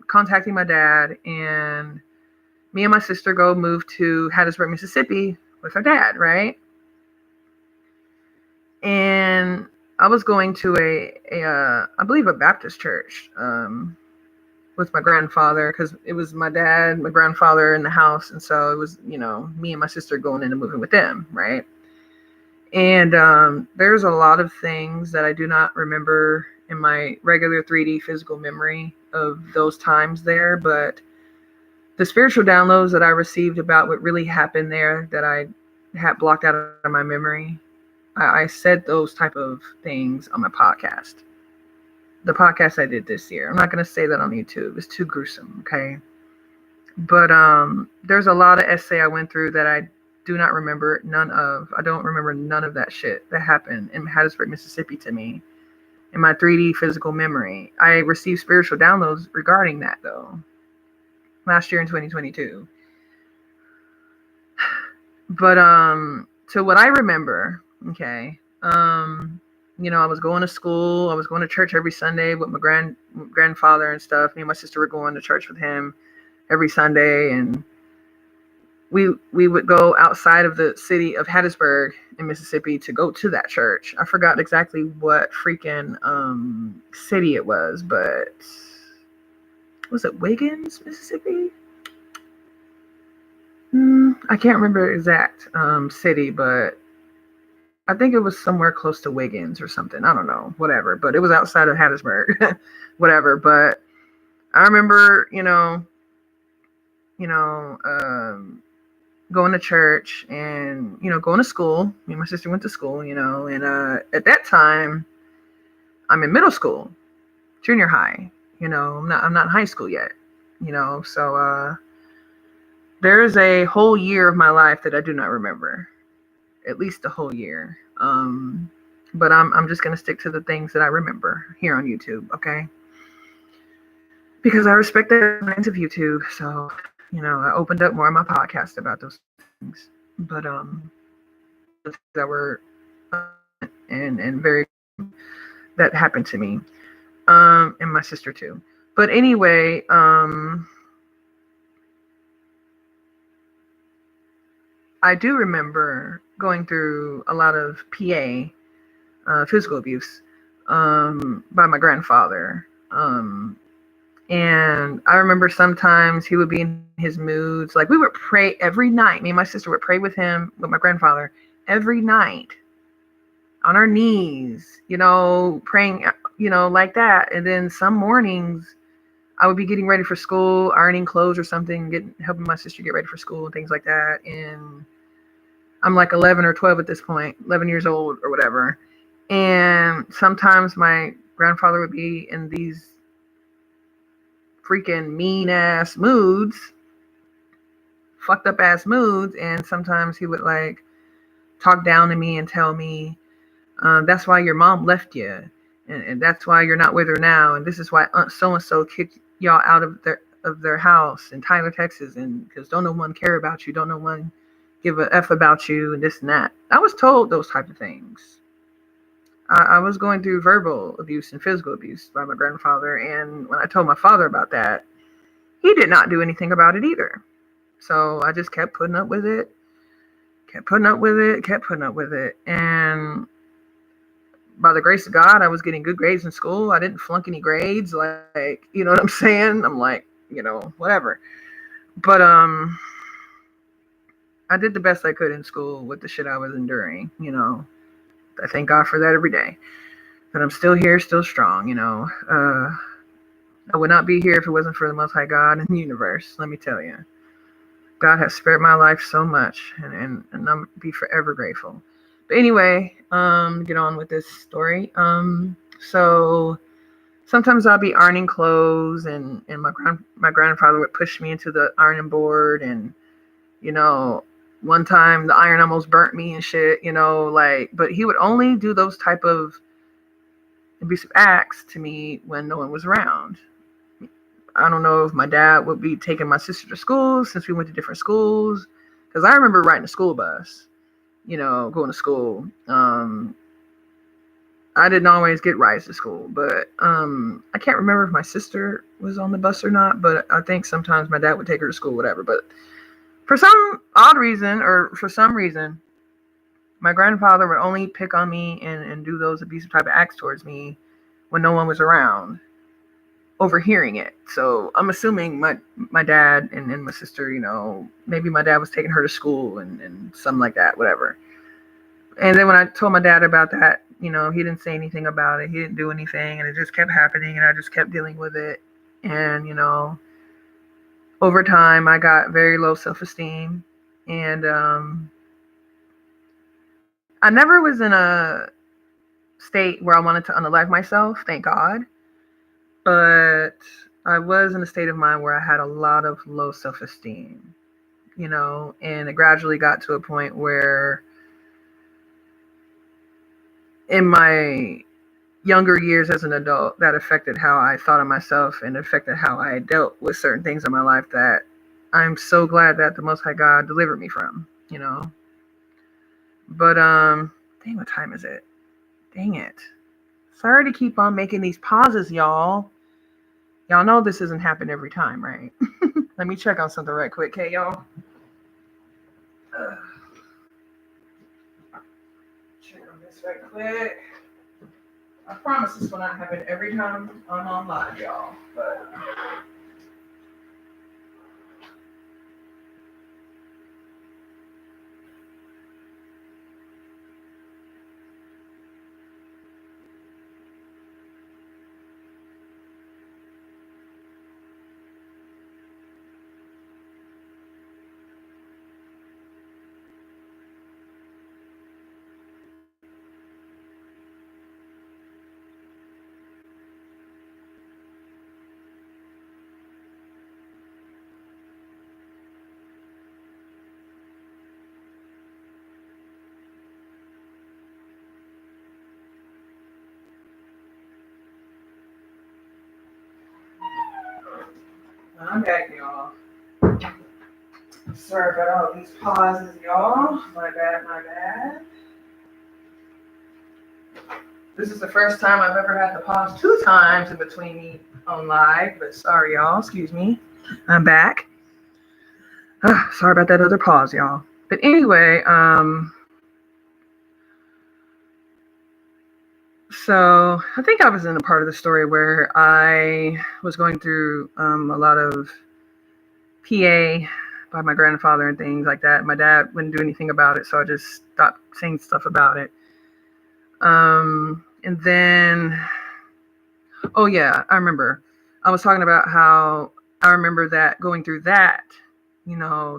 contacting my dad, and me and my sister go move to Hattiesburg, Mississippi with our dad, right? And I was going to I believe a Baptist church with my grandfather, because it was my dad, my grandfather in the house, and so it was me and my sister going in and moving with them, right? And there's a lot of things that I do not remember in my regular 3D physical memory of those times there, but the spiritual downloads that I received about what really happened there that I had blocked out of my memory, I said those type of things on my podcast. The podcast I did this year. I'm not going to say that on YouTube. It's too gruesome, okay? But there's a lot of essay I went through that I do not remember none of. I don't remember none of that shit that happened in Hattiesburg, Mississippi to me in my 3D physical memory. I received spiritual downloads regarding that, though, last year in 2022. But so what I remember, okay, I was going to school. I was going to church every Sunday with my grandfather and stuff. Me and my sister were going to church with him every Sunday, and we would go outside of the city of Hattiesburg in Mississippi to go to that church. I forgot exactly what freaking city it was, but was it Wiggins, Mississippi? I can't remember exact city, but I think it was somewhere close to Wiggins or something. I don't know, whatever. But it was outside of Hattiesburg, whatever. But I remember, going to church and, going to school. Me and my sister went to school, and at that time, I'm in middle school, junior high. I'm not in high school yet, so there's a whole year of my life that I do not remember, at least a whole year. But I'm just gonna stick to the things that I remember here on YouTube, okay? Because I respect the minds of YouTube, so I opened up more of my podcast about those things. But that were and very that happened to me, and my sister too. But anyway, I do remember going through a lot of PA, physical abuse, by my grandfather. And I remember sometimes he would be in his moods. Like, we would pray every night. Me and my sister would pray with him, with my grandfather, every night on our knees, praying, like that. And then some mornings I would be getting ready for school, ironing clothes or something, helping my sister get ready for school and things like that. And I'm like 11 or 12 at this point, 11 years old or whatever. And sometimes my grandfather would be in these freaking mean ass moods, fucked up ass moods. And sometimes he would like talk down to me and tell me, that's why your mom left you. And that's why you're not with her now. And this is why Aunt so-and-so kicked y'all out of their house in Tyler, Texas. And because don't no one care about you. Don't no one give a F about you and this and that. I was told those type of things. I was going through verbal abuse and physical abuse by my grandfather. And when I told my father about that, he did not do anything about it either. So I just kept putting up with it, kept putting up with it, kept putting up with it. And by the grace of God, I was getting good grades in school. I didn't flunk any grades. Like, you know what I'm saying? I'm like, whatever. But I did the best I could in school with the shit I was enduring, I thank God for that every day. That I'm still here, still strong, I would not be here if it wasn't for the Most High God and the universe, let me tell you. God has spared my life so much, and I'm be forever grateful. But anyway, get on with this story. So sometimes I'll be ironing clothes, and my grandfather would push me into the ironing board, and one time the iron almost burnt me and shit, but he would only do those type of abusive acts to me when no one was around. I don't know if my dad would be taking my sister to school since we went to different schools, because I remember riding a school bus, going to school. I didn't always get rides to school, but I can't remember if my sister was on the bus or not, but I think sometimes my dad would take her to school, whatever. But for some odd reason, or for some reason, my grandfather would only pick on me and do those abusive type of acts towards me when no one was around, overhearing it. So I'm assuming my dad and my sister, maybe my dad was taking her to school and something like that, whatever. And then when I told my dad about that, he didn't say anything about it. He didn't do anything, and it just kept happening, and I just kept dealing with it. And, over time, I got very low self-esteem, and I never was in a state where I wanted to unalive myself, thank God. But I was in a state of mind where I had a lot of low self-esteem, and it gradually got to a point where in my younger years as an adult, that affected how I thought of myself and affected how I dealt with certain things in my life that I'm so glad that the Most High God delivered me from, But, dang, what time is it? Dang it. Sorry to keep on making these pauses, y'all. Y'all know this doesn't happen every time, right? Let me check on something right quick, okay, y'all? Check on this right quick. I promise this will not happen every time I'm on live, y'all. But I'm back, y'all. Sorry about all these pauses, y'all. My bad. This is the first time I've ever had to pause 2 times in between me on live, but sorry, y'all. Excuse me. I'm back. Sorry about that other pause, y'all. But anyway, so I think I was in a part of the story where I was going through a lot of PA by my grandfather and things like that. My dad wouldn't do anything about it, so I just stopped saying stuff about it. And then, oh yeah, I remember. I was talking about how I remember that going through that,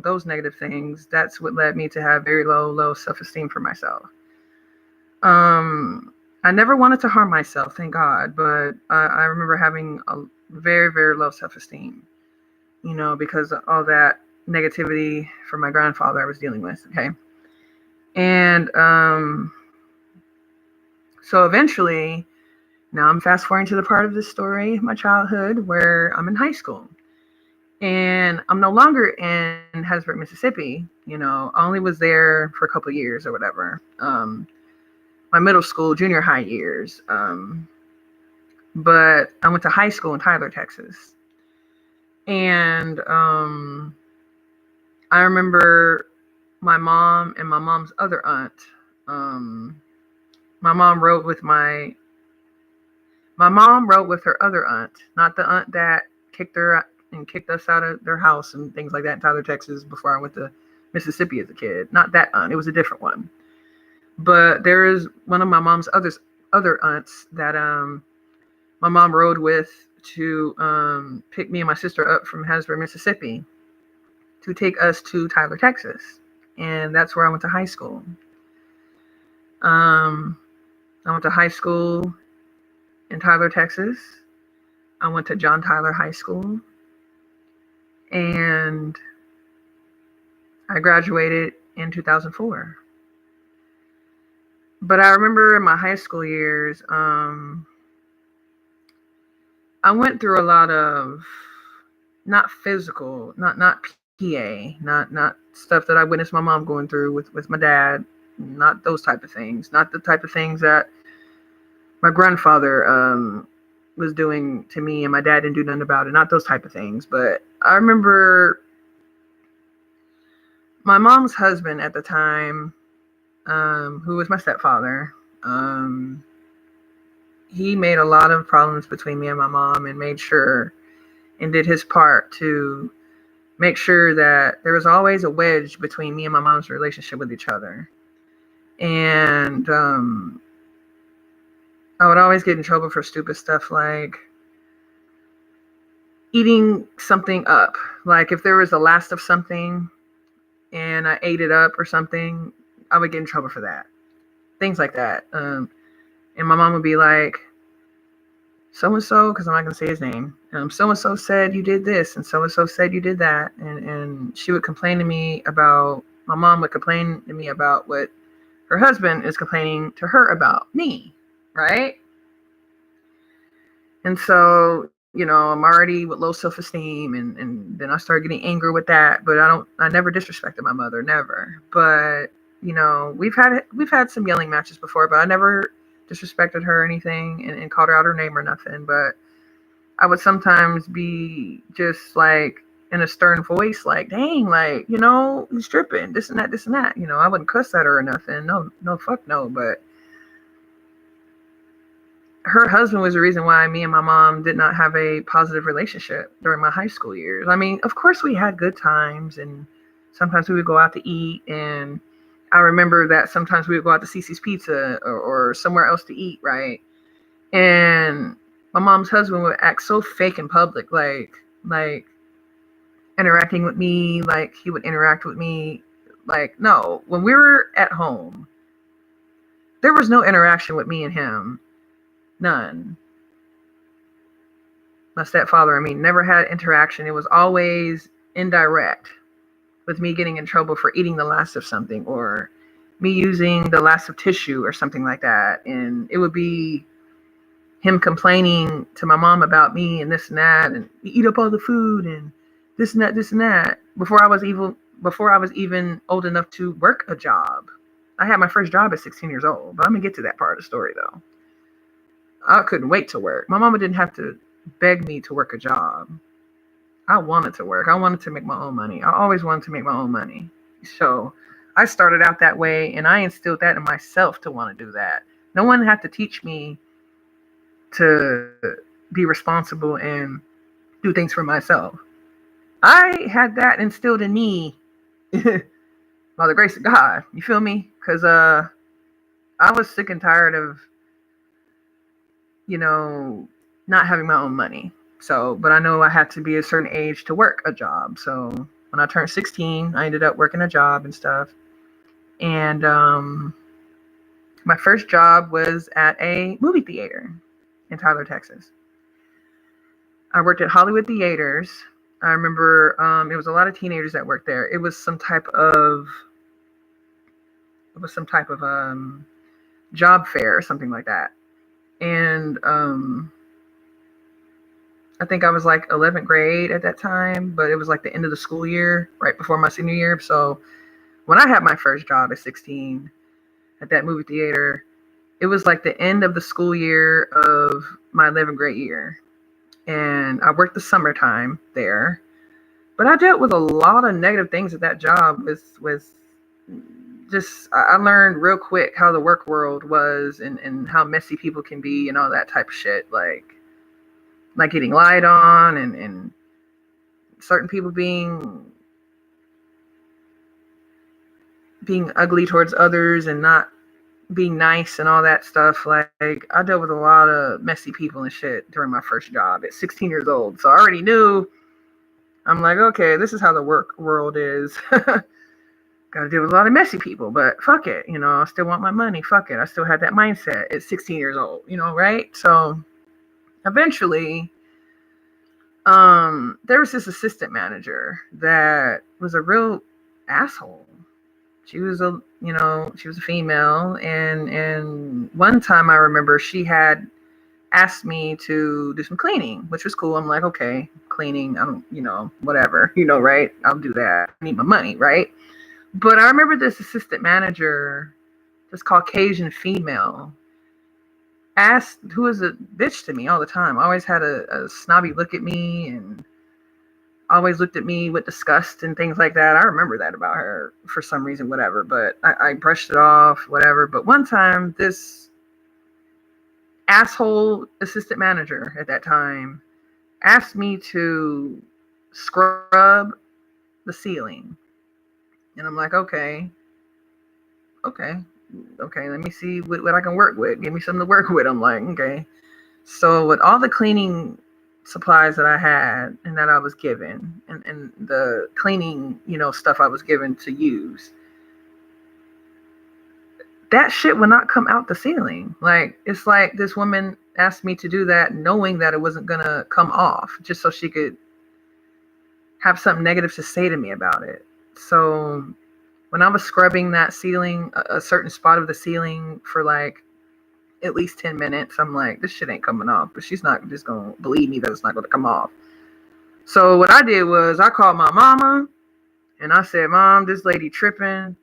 those negative things. That's what led me to have very low self-esteem for myself. I never wanted to harm myself, thank God, but I remember having a very, very low self-esteem, because of all that negativity from my grandfather I was dealing with. Okay. And so eventually, now I'm fast forwarding to the part of the story, my childhood, where I'm in high school. And I'm no longer in Hattiesburg, Mississippi. I only was there for a couple of years or whatever. My middle school, junior high years. But I went to high school in Tyler, Texas. And I remember my mom and my mom's other aunt. My mom rode with her other aunt, not the aunt that kicked us out of their house and things like that in Tyler, Texas before I went to Mississippi as a kid. Not that aunt. It was a different one. But there is one of my mom's other aunts that my mom rode with to pick me and my sister up from Hattiesburg, Mississippi, to take us to Tyler, Texas. And that's where I went to high school. I went to high school in Tyler, Texas. I went to John Tyler High School. And I graduated in 2004. But I remember in my high school years, I went through a lot of not physical, not PA, not stuff that I witnessed my mom going through with my dad, not those type of things, not the type of things that my grandfather was doing to me and my dad didn't do nothing about it, not those type of things. But I remember my mom's husband at the time, who was my stepfather, he made a lot of problems between me and my mom and made sure and did his part to make sure that there was always a wedge between me and my mom's relationship with each other. And I would always get in trouble for stupid stuff like eating something up. Like if there was the last of something and I ate it up or something, I would get in trouble for that. Things like that. And my mom would be like, so-and-so, because I'm not going to say his name, so-and-so said you did this, and so-and-so said you did that. And she would complain to me about, my mom would complain to me about what her husband is complaining to her about me, right? And so, I'm already with low self-esteem, and then I started getting angry with that, but I never disrespected my mother, never. But, we've had some yelling matches before, but I never disrespected her or anything and called her out her name or nothing. But I would sometimes be just like in a stern voice, like, dang, like, he's tripping, this and that, this and that. I wouldn't cuss at her or nothing. No, fuck no. But her husband was the reason why me and my mom did not have a positive relationship during my high school years. I mean, of course we had good times and sometimes we would go out to eat, and I remember that sometimes we would go out to Cece's Pizza or somewhere else to eat, right? And my mom's husband would act so fake in public, like interacting with me, like he would interact with me. Like, no, when we were at home, there was no interaction with me and him. None. My stepfather, never had interaction. It was always indirect, with me getting in trouble for eating the last of something or me using the last of tissue or something like that. And it would be him complaining to my mom about me and this and that, and eat up all the food and this and that, before I was even old enough to work a job. I had my first job at 16 years old, but I'm gonna get to that part of the story though. I couldn't wait to work. My mama didn't have to beg me to work a job. I wanted to work. I wanted to make my own money. I always wanted to make my own money. So I started out that way, and I instilled that in myself to want to do that. No one had to teach me to be responsible and do things for myself. I had that instilled in me by the grace of God. You feel me? Because I was sick and tired of, not having my own money. So, but I know I had to be a certain age to work a job. So when I turned 16, I ended up working a job and stuff. And my first job was at a movie theater in Tyler, Texas. I worked at Hollywood Theaters. I remember it was a lot of teenagers that worked there. It was some type of job fair or something like that. And I think I was like 11th grade at that time, but it was like the end of the school year, right before my senior year. So when I had my first job at 16 at that movie theater, it was like the end of the school year of my 11th grade year. And I worked the summertime there. But I dealt with a lot of negative things at that job with just I learned real quick how the work world was and how messy people can be and all that type of shit. Like getting lied on and certain people being ugly towards others and not being nice and all that stuff. Like I dealt with a lot of messy people and shit during my first job at 16 years old. So I already knew. I'm like, okay, this is how the work world is. Got to deal with a lot of messy people, but fuck it. I still want my money. Fuck it. I still had that mindset at 16 years old, right? So eventually, there was this assistant manager that was a real asshole. She was a female, and one time I remember she had asked me to do some cleaning, which was cool. I'm like, okay, cleaning, I don't, whatever, right? I'll do that. I need my money, right? But I remember this assistant manager, this Caucasian female, who was a bitch to me all the time. Always had a snobby look at me and always looked at me with disgust and things like that. I remember that about her for some reason, whatever. But I brushed it off, whatever. But one time, this asshole assistant manager at that time asked me to scrub the ceiling. And I'm like, okay, let me see what I can work with. Give me something to work with. I'm like, okay. So with all the cleaning supplies that I had and that I was given and the cleaning, stuff I was given to use, that shit would not come out the ceiling. Like, it's like this woman asked me to do that knowing that it wasn't going to come off, just so she could have something negative to say to me about it. So when I was scrubbing that ceiling, a certain spot of the ceiling for like at least 10 minutes, I'm like, this shit ain't coming off, but she's not just going to believe me that it's not going to come off. So what I did was I called my mama and I said, Mom, this lady tripping.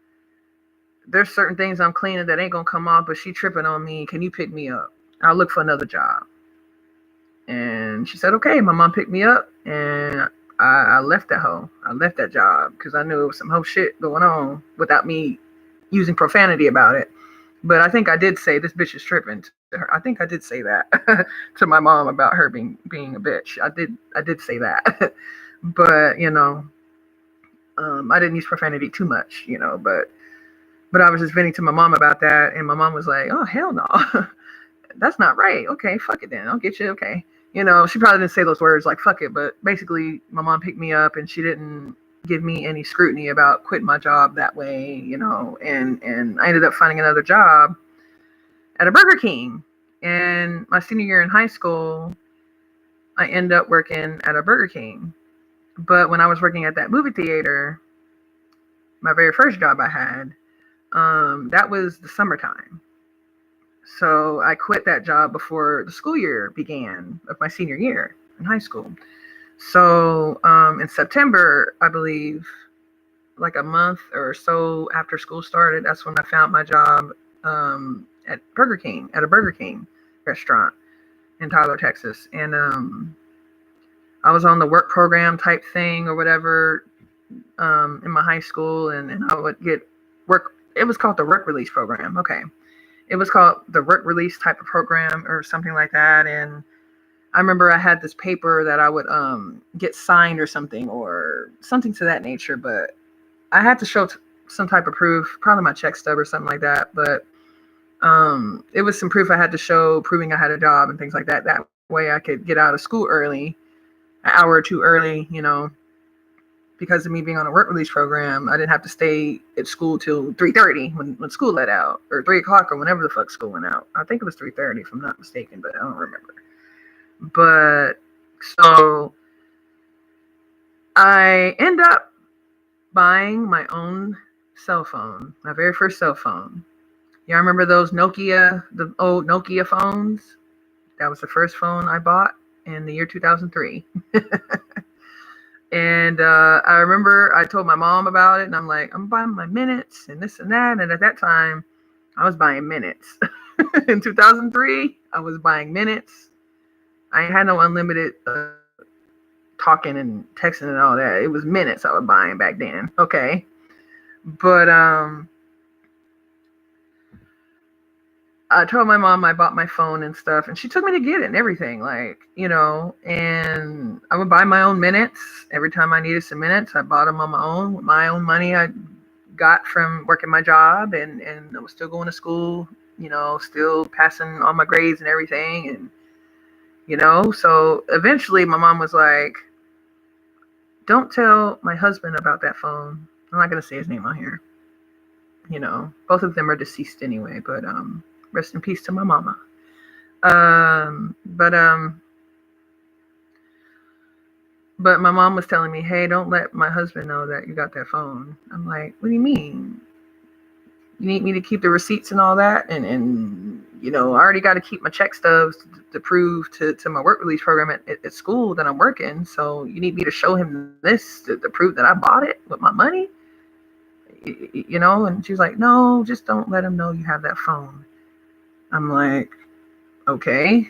There's certain things I'm cleaning that ain't going to come off, but she tripping on me. Can you pick me up? I'll look for another job. And she said, okay. My mom picked me up and I left that hoe. I left that job because I knew it was some whole shit going on without me using profanity about it. But I think I did say this bitch is tripping to her. I think I did say that to my mom about her being a bitch. I did say that. But I didn't use profanity too much, but I was just venting to my mom about that, and my mom was like, oh hell no. That's not right. Okay, fuck it then. I'll get you. Okay. She probably didn't say those words like fuck it, but basically my mom picked me up and she didn't give me any scrutiny about quitting my job that way, and I ended up finding another job at a Burger King. And my senior year in high school, I ended up working at a Burger King. But when I was working at that movie theater, my very first job I had, that was the summertime. So I quit that job before the school year began of my senior year in high school. So in September, I believe, like a month or so after school started, that's when I found my job at a Burger King restaurant in Tyler, Texas. And I was on the work program type thing or whatever in my high school, and I would get work. It was called the work release program. Okay. It was called the work release type of program or something like that. And I remember I had this paper that I would get signed or something to that nature, but I had to show some type of proof, probably my check stub or something like that. But it was some proof I had to show, proving I had a job and things like that. That way I could get out of school early, an hour or two early, because of me being on a work release program, I didn't have to stay at school till 3:30 when school let out, or 3 o'clock, or whenever the fuck school went out. I think it was 3:30 if I'm not mistaken, but I don't remember. But so I end up buying my own cell phone, my very first cell phone. Yeah, I remember those Nokia, the old Nokia phones. That was the first phone I bought in the year 2003. And I remember I told my mom about it, and I'm like, I'm buying my minutes and this and that. And at that time, I was buying minutes. In 2003, I was buying minutes. I had no unlimited talking and texting and all that. It was minutes I was buying back then. Okay. But I told my mom I bought my phone and stuff, and she took me to get it and everything, like, and I would buy my own minutes. Every time I needed some minutes, I bought them on my own, with my own money I got from working my job, and I was still going to school, still passing all my grades and everything. And, so eventually my mom was like, don't tell my husband about that phone. I'm not going to say his name on here. Both of them are deceased anyway, but rest in peace to my mama. But my mom was telling me, hey, don't let my husband know that you got that phone. I'm like, what do you mean? You need me to keep the receipts and all that? And I already got to keep my check stubs to prove to my work release program at school that I'm working. So you need me to show him this to prove that I bought it with my money? And she's like, no, just don't let him know you have that phone. I'm like, okay.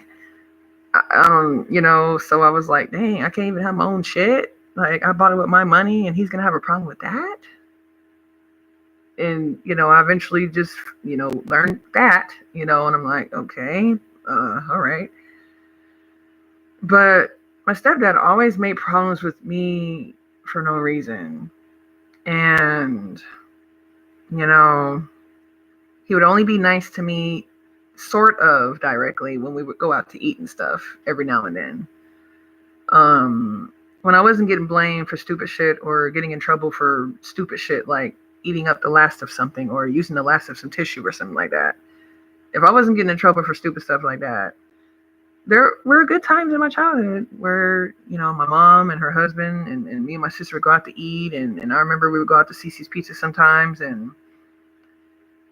So I was like, dang, I can't even have my own shit. Like, I bought it with my money and he's going to have a problem with that. And, I eventually just, learned that, and I'm like, okay, all right. But my stepdad always made problems with me for no reason. And, he would only be nice to me sort of directly when we would go out to eat and stuff every now and then. When I wasn't getting blamed for stupid shit or getting in trouble for stupid shit like eating up the last of something or using the last of some tissue or something like that. If I wasn't getting in trouble for stupid stuff like that, there were good times in my childhood where, my mom and her husband and me and my sister would go out to eat. And I remember we would go out to Cece's Pizza sometimes, and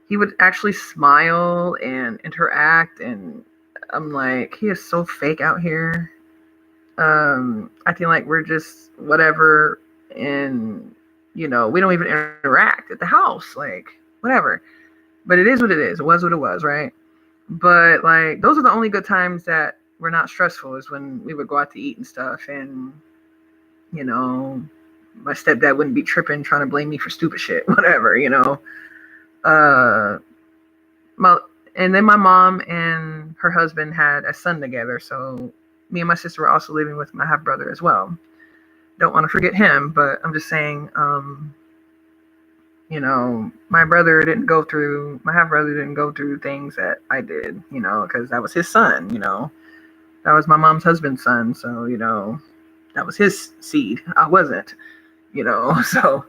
he would actually smile and interact. And I'm like, he is so fake out here. Acting like we're just whatever. And, we don't even interact at the house, like whatever. But it is what it is. It was what it was, right? But like, those are the only good times that were not stressful, is when we would go out to eat and stuff. And, my stepdad wouldn't be tripping, trying to blame me for stupid shit, whatever, and then my mom and her husband had a son together. So me and my sister were also living with my half brother as well. Don't want to forget him, but I'm just saying, my half brother didn't go through things that I did, because that was his son, that was my mom's husband's son. So, that was his seed. I wasn't, so,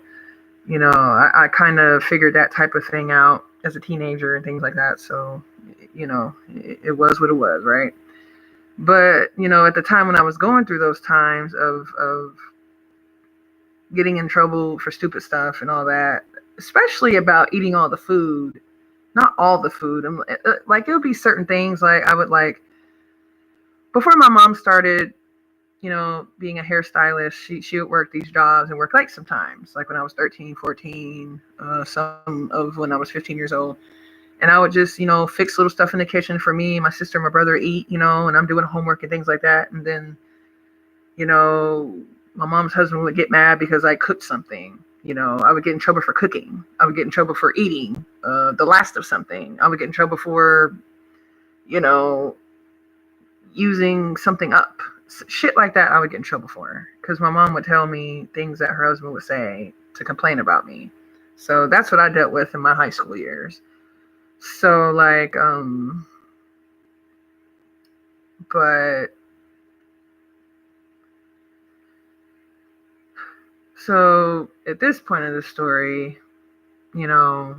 I kind of figured that type of thing out as a teenager and things like that. So, it was what it was, right? But, at the time when I was going through those times of getting in trouble for stupid stuff and all that, especially about eating all the food, not all the food. Like, it would be certain things. Like, I would, like, before my mom started, being a hairstylist, she would work these jobs and work late sometimes, like when I was 13, 14, some of when I was 15 years old. And I would just, fix little stuff in the kitchen for me, my sister and my brother eat, and I'm doing homework and things like that. And then, my mom's husband would get mad because I cooked something. I would get in trouble for cooking. I would get in trouble for eating the last of something. I would get in trouble for, using something up. Shit like that I would get in trouble for, because my mom would tell me things that her husband would say to complain about me. So that's what I dealt with in my high school years. So like, So at this point of the story, you know,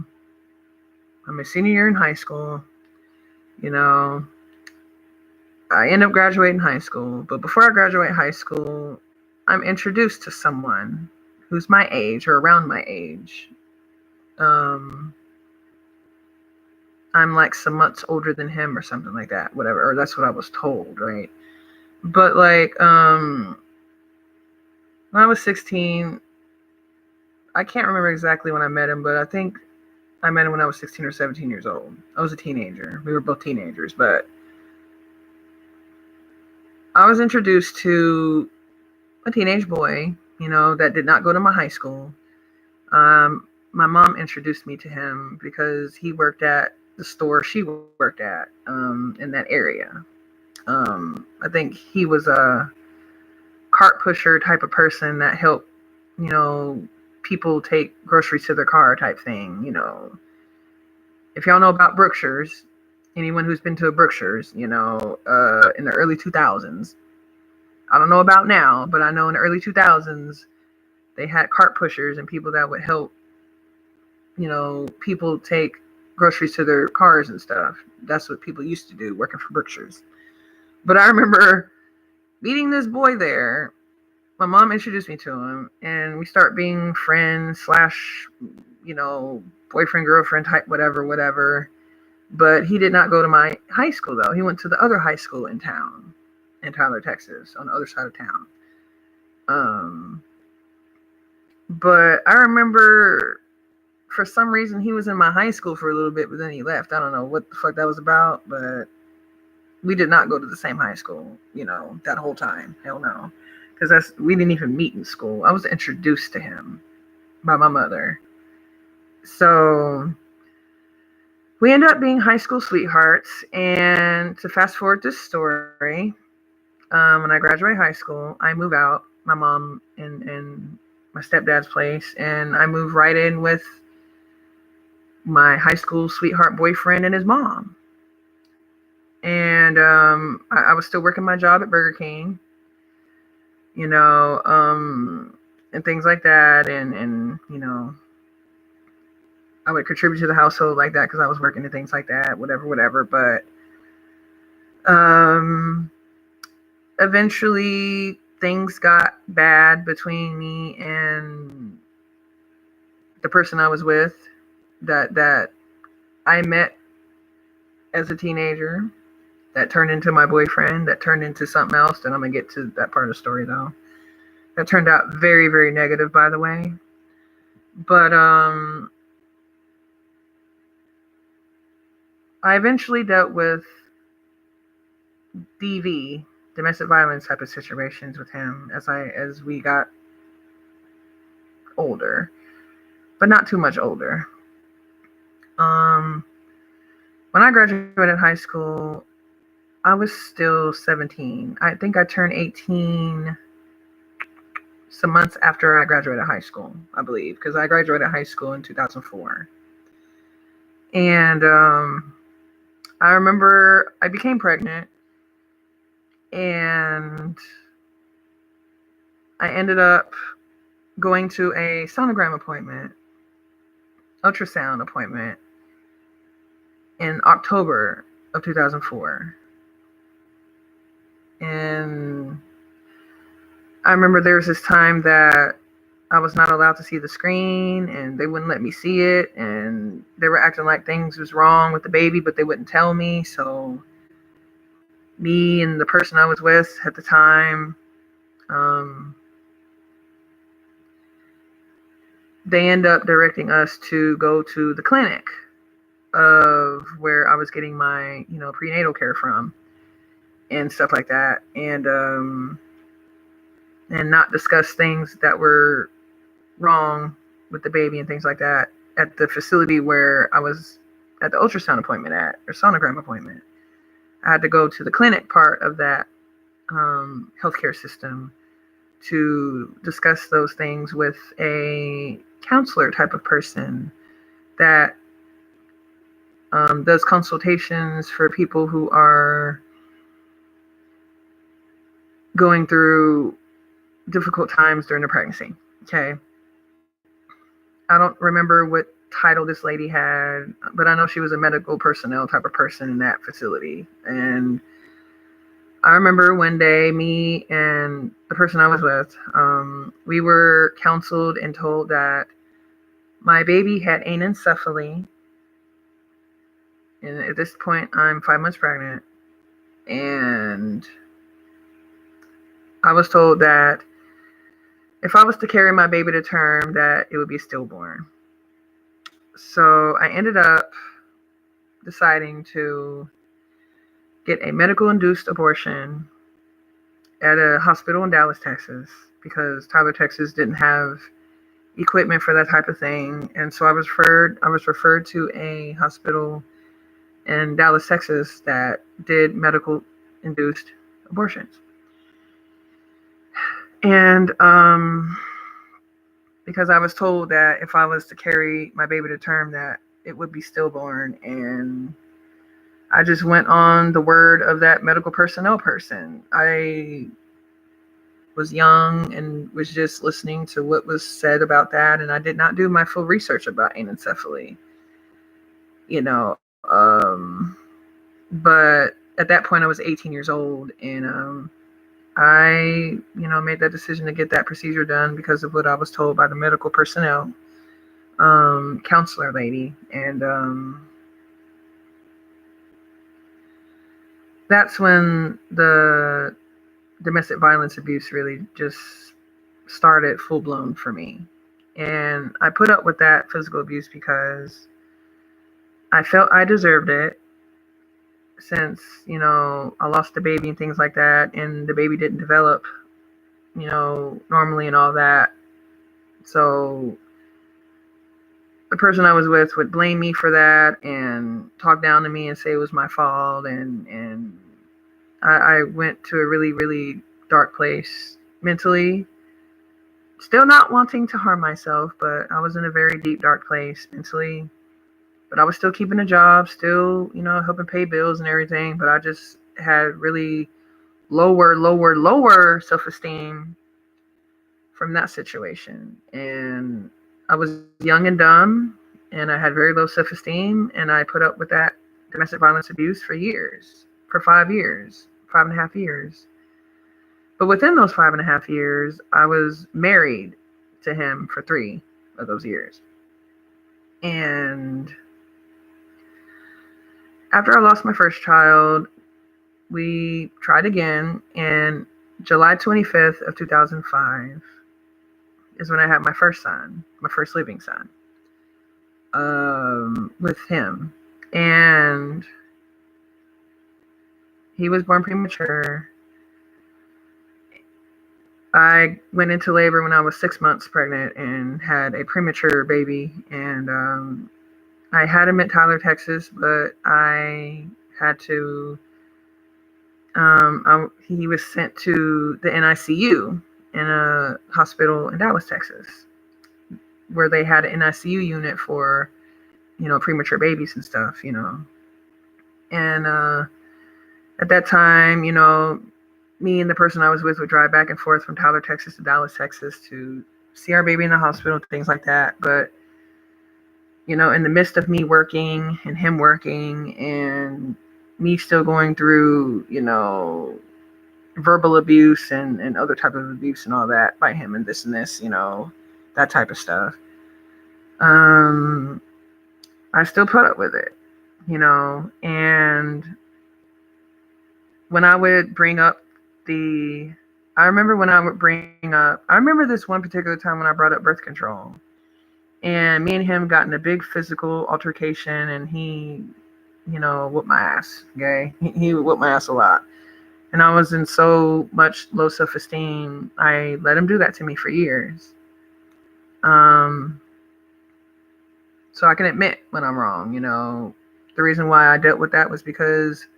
I'm a senior year in high school. You know, I end up graduating high school, but before I graduate high school, I'm introduced to someone who's my age or around my age. I'm like some months older than him or something like that, whatever, or that's what I was told, right? But like, when I was 16, I can't remember exactly when I met him, but I think I met him when I was 16 or 17 years old. I was a teenager. We were both teenagers, but I was introduced to a teenage boy, that did not go to my high school. My mom introduced me to him because he worked at the store she worked at in that area. I think he was a cart pusher type of person that helped, people take groceries to their car type thing. If y'all know about Brookshire's, anyone who's been to a Brookshire's, in the early 2000s, I don't know about now, but I know in the early 2000s, they had cart pushers and people that would help, people take groceries to their cars and stuff. That's what people used to do working for Brookshire's. But I remember meeting this boy there. My mom introduced me to him, and we start being friends slash, boyfriend, girlfriend type, whatever. But he did not go to my high school, though. He went to the other high school in town, in Tyler, Texas, on the other side of town. But I remember for some reason he was in my high school for a little bit, but then he left. I don't know what the fuck that was about, but we did not go to the same high school, that whole time. Hell no. Because we didn't even meet in school. I was introduced to him by my mother. So we ended up being high school sweethearts. And to fast forward this story, when I graduate high school, I move out, my mom and my stepdad's place, and I move right in with my high school sweetheart boyfriend and his mom. And I was still working my job at Burger King, and things like that. And I would contribute to the household like that because I was working and things like that, whatever. But eventually things got bad between me and the person I was with that I met as a teenager, that turned into my boyfriend, that turned into something else. And I'm going to get to that part of the story, though. That turned out very, very negative, by the way. But I eventually dealt with DV, domestic violence type of situations with him as we got older, but not too much older. When I graduated high school, I was still 17. I think I turned 18 some months after I graduated high school, I believe, because I graduated high school in 2004. And I remember I became pregnant, and I ended up going to a sonogram appointment, ultrasound appointment, in October of 2004. And I remember there was this time that I was not allowed to see the screen, and they wouldn't let me see it, and they were acting like things was wrong with the baby, but they wouldn't tell me. So me and the person I was with at the time, they end up directing us to go to the clinic of where I was getting my, prenatal care from and stuff like that, and not discuss things that were wrong with the baby and things like that at the facility where I was at the ultrasound appointment or sonogram appointment. I had to go to the clinic part of that healthcare system to discuss those things with a counselor type of person that does consultations for people who are going through difficult times during the pregnancy. Okay. I don't remember what title this lady had, but I know she was a medical personnel type of person in that facility. And I remember one day, me and the person I was with, we were counseled and told that my baby had anencephaly. And at this point, I'm 5 months pregnant. And I was told that if I was to carry my baby to term, that it would be stillborn. So I ended up deciding to get a medical induced abortion at a hospital in Dallas, Texas, because Tyler, Texas didn't have equipment for that type of thing. And so I was referred to a hospital in Dallas, Texas that did medical induced abortions. And because I was told that if I was to carry my baby to term, that it would be stillborn. And I just went on the word of that medical personnel person. I was young and was just listening to what was said about that, and I did not do my full research about anencephaly, you know. But at that point, I was 18 years old, and I made that decision to get that procedure done because of what I was told by the medical personnel counselor lady. And that's when the domestic violence abuse really just started full blown for me. And I put up with that physical abuse because I felt I deserved it, since, I lost the baby and things like that, and the baby didn't develop, normally and all that. So the person I was with would blame me for that and talk down to me and say it was my fault. And I went to a really, really dark place mentally, still not wanting to harm myself, but I was in a very deep, dark place mentally. But I was still keeping a job, still, helping pay bills and everything. But I just had really lower self-esteem from that situation. And I was young and dumb, and I had very low self-esteem, and I put up with that domestic violence abuse for years, for 5 years, 5.5 years. But within those 5.5 years, I was married to him for 3 of those years. And after I lost my first child, we tried again, and July 25th of 2005 is when I had my first son, my first living son, with him. And he was born premature. I went into labor when I was 6 months pregnant and had a premature baby. And I had him at Tyler, Texas, but I had to, he was sent to the NICU in a hospital in Dallas, Texas, where they had an NICU unit for, premature babies and stuff. And at that time, me and the person I was with would drive back and forth from Tyler, Texas to Dallas, Texas to see our baby in the hospital, things like that. But, in the midst of me working and him working and me still going through, verbal abuse and other type of abuse and all that by him and this, that type of stuff. I still put up with it, and when I would bring up I remember this one particular time when I brought up birth control, and me and him got in a big physical altercation, and he, whooped my ass, okay? He whooped my ass a lot. And I was in so much low self-esteem, I let him do that to me for years. So I can admit when I'm wrong, The reason why I dealt with that was because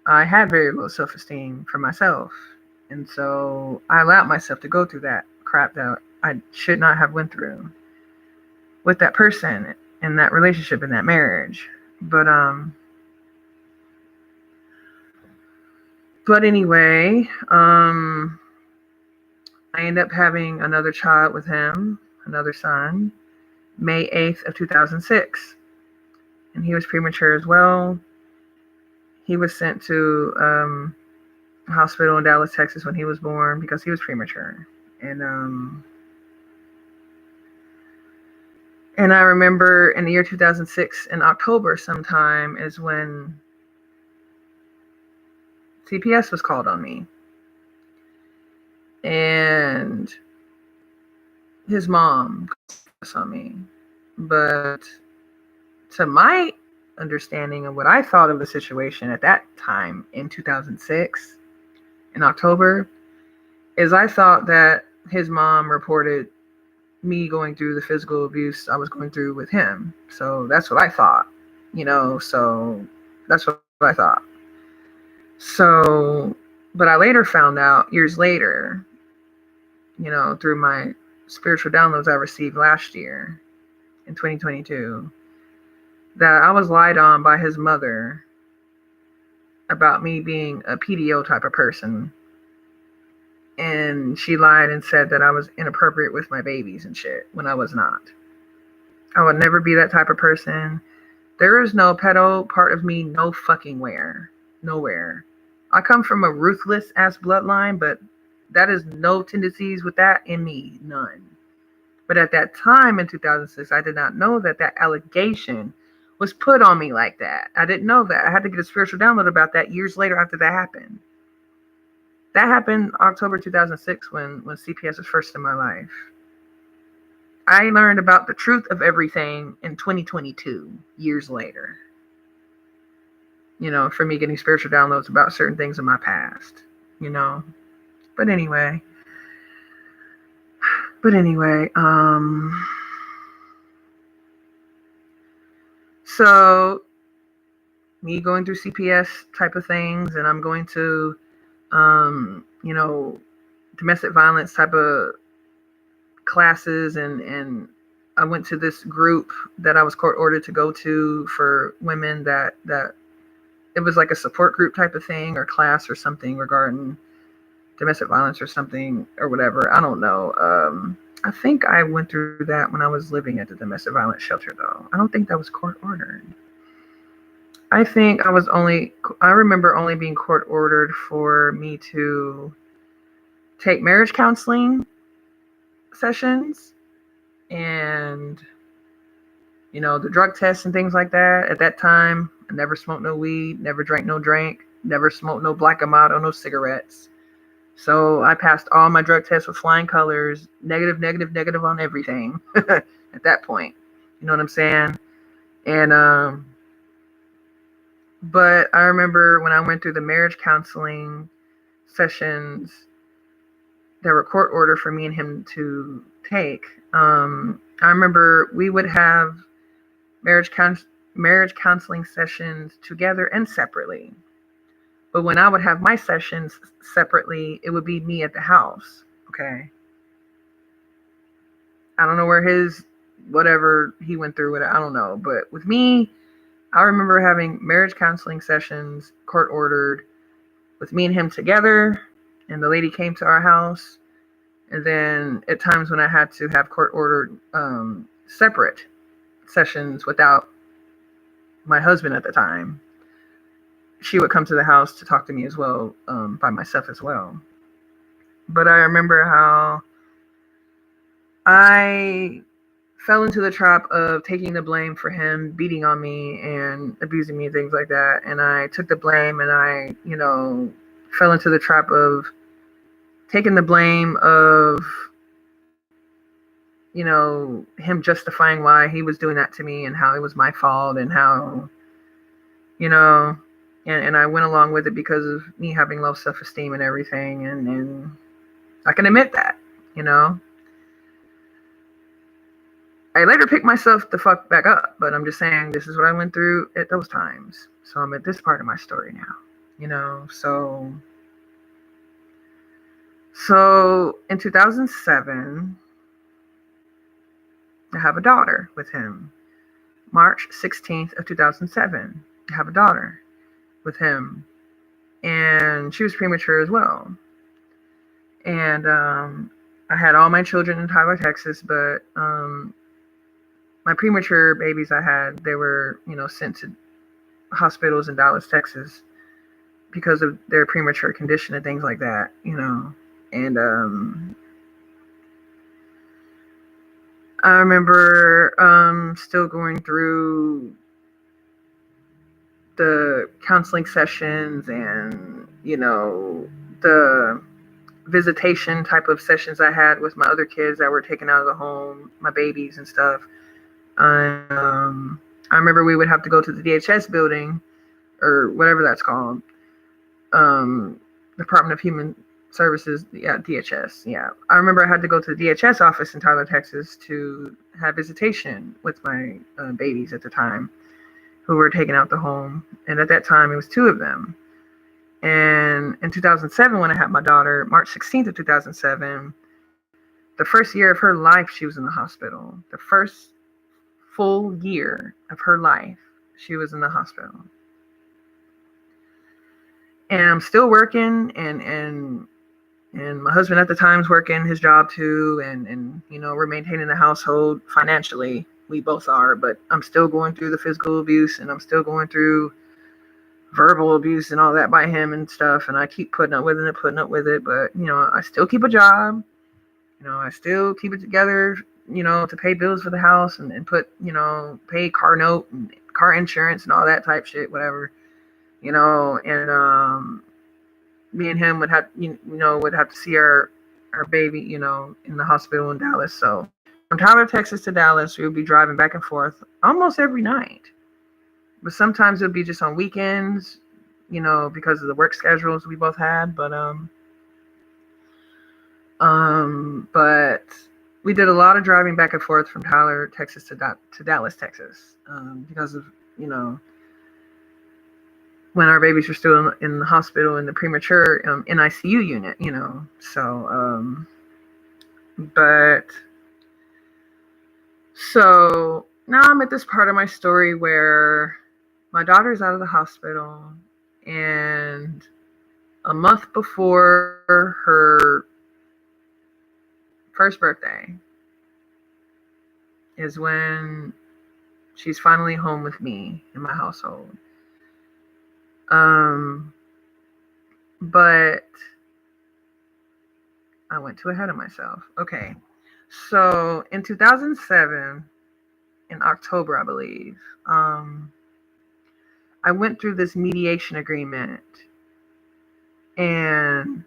I had very low self-esteem for myself. And so I allowed myself to go through that crap that I should not have went through with that person in that relationship, in that marriage. But anyway, I I ended up having another child with him, another son, May 8th of 2006. And he was premature as well. He was sent to a hospital in Dallas, Texas when he was born because he was premature. And I remember in the year 2006, in October sometime, is when CPS was called on me. And his mom called on me. But to my understanding of what I thought of the situation at that time in 2006, in October, is I thought that his mom reported me going through the physical abuse I was going through with him. So that's what I thought, so that's what I thought. So, but I later found out, years later, through my spiritual downloads I received last year in 2022, that I was lied on by his mother about me being a PDO type of person. And she lied and said that I was inappropriate with my babies and shit when I was not. I would never be that type of person. There is no pedo part of me, no fucking where. Nowhere. I come from a ruthless ass bloodline, but that is no tendencies with that in me. None. But at that time in 2006, I did not know that allegation was put on me like that. I didn't know that. I had to get a spiritual download about that years later after that happened. That happened October 2006 when CPS was first in my life. I learned about the truth of everything in 2022, years later. For me getting spiritual downloads about certain things in my past, But anyway, so me going through CPS type of things, and I'm going to, domestic violence type of classes, and I went to this group that I was court ordered to go to for women that it was like a support group type of thing or class or something regarding domestic violence or something or whatever. I don't know. I think I went through that when I was living at the domestic violence shelter, though. I don't think that was court ordered. I think I remember only being court ordered for me to take marriage counseling sessions and, the drug tests and things like that. At that time, I never smoked no weed, never drank no drink, never smoked no black Amato, no cigarettes. So I passed all my drug tests with flying colors, negative on everything at that point. You know what I'm saying? And, but I remember when I went through the marriage counseling sessions, there were court order for me and him to take. I remember we would have marriage counseling sessions together and separately. But when I would have my sessions separately, it would be me at the house. Okay. I don't know where whatever he went through with it, I don't know. But with me, I remember having marriage counseling sessions, court ordered, with me and him together. And the lady came to our house. And then at times when I had to have court ordered separate sessions without my husband at the time, she would come to the house to talk to me as well, by myself as well. But I remember how I fell into the trap of taking the blame for him beating on me and abusing me and things like that. And I took the blame, and I, fell into the trap of taking the blame of, him justifying why he was doing that to me and how it was my fault and how, and I went along with it because of me having low self-esteem and everything. And I can admit that, I later picked myself the fuck back up, but I'm just saying this is what I went through at those times. So I'm at this part of my story now, So in 2007, I have a daughter with him. March 16th of 2007, I have a daughter with him. And she was premature as well. And I had all my children in Tyler, Texas, but my premature babies I had, they were, sent to hospitals in Dallas, Texas because of their premature condition and things like that, And I remember still going through the counseling sessions and, the visitation type of sessions I had with my other kids that were taken out of the home, my babies and stuff. I remember we would have to go to the DHS building or whatever that's called, Department of Human Services, DHS. Yeah, I remember I had to go to the DHS office in Tyler, Texas, to have visitation with my babies at the time, who were taken out the home, and at that time it was 2 of them. And in 2007, when I had my daughter, March 16th of 2007, the first year of her life, she was in the hospital. The first full year of her life, she was in the hospital. And I'm still working, and my husband at the time's working his job too, and we're maintaining the household financially. We both are, but I'm still going through the physical abuse, and I'm still going through verbal abuse and all that by him and stuff, and I keep putting up with it, but I still keep a job. I still keep it together, to pay bills for the house and put, pay car note and car insurance and all that type shit, whatever, and me and him would have to see our baby, in the hospital in Dallas. So from Tyler, Texas to Dallas, we would be driving back and forth almost every night. But sometimes it would be just on weekends, because of the work schedules we both had. But we did a lot of driving back and forth from Tyler, Texas to Dallas, Texas, because of, when our babies were still in the hospital in the premature NICU unit, So, so now I'm at this part of my story where my daughter's out of the hospital, and a month before her first birthday is when she's finally home with me in my household. But I went too ahead of myself. Okay. So in 2007, in October, I believe, I went through this mediation agreement, and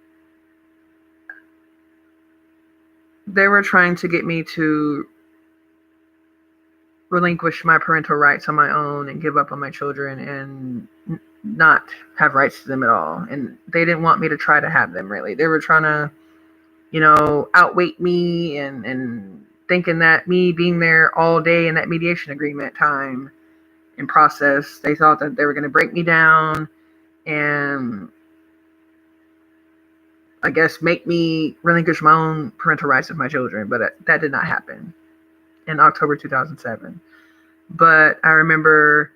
they were trying to get me to relinquish my parental rights on my own and give up on my children and not have rights to them at all. And they didn't want me to try to have them, really. They were trying to, outweight me and thinking that me being there all day in that mediation agreement time and process, they thought that they were going to break me down and I guess make me relinquish my own parental rights of my children. But that did not happen in October 2007. But I remember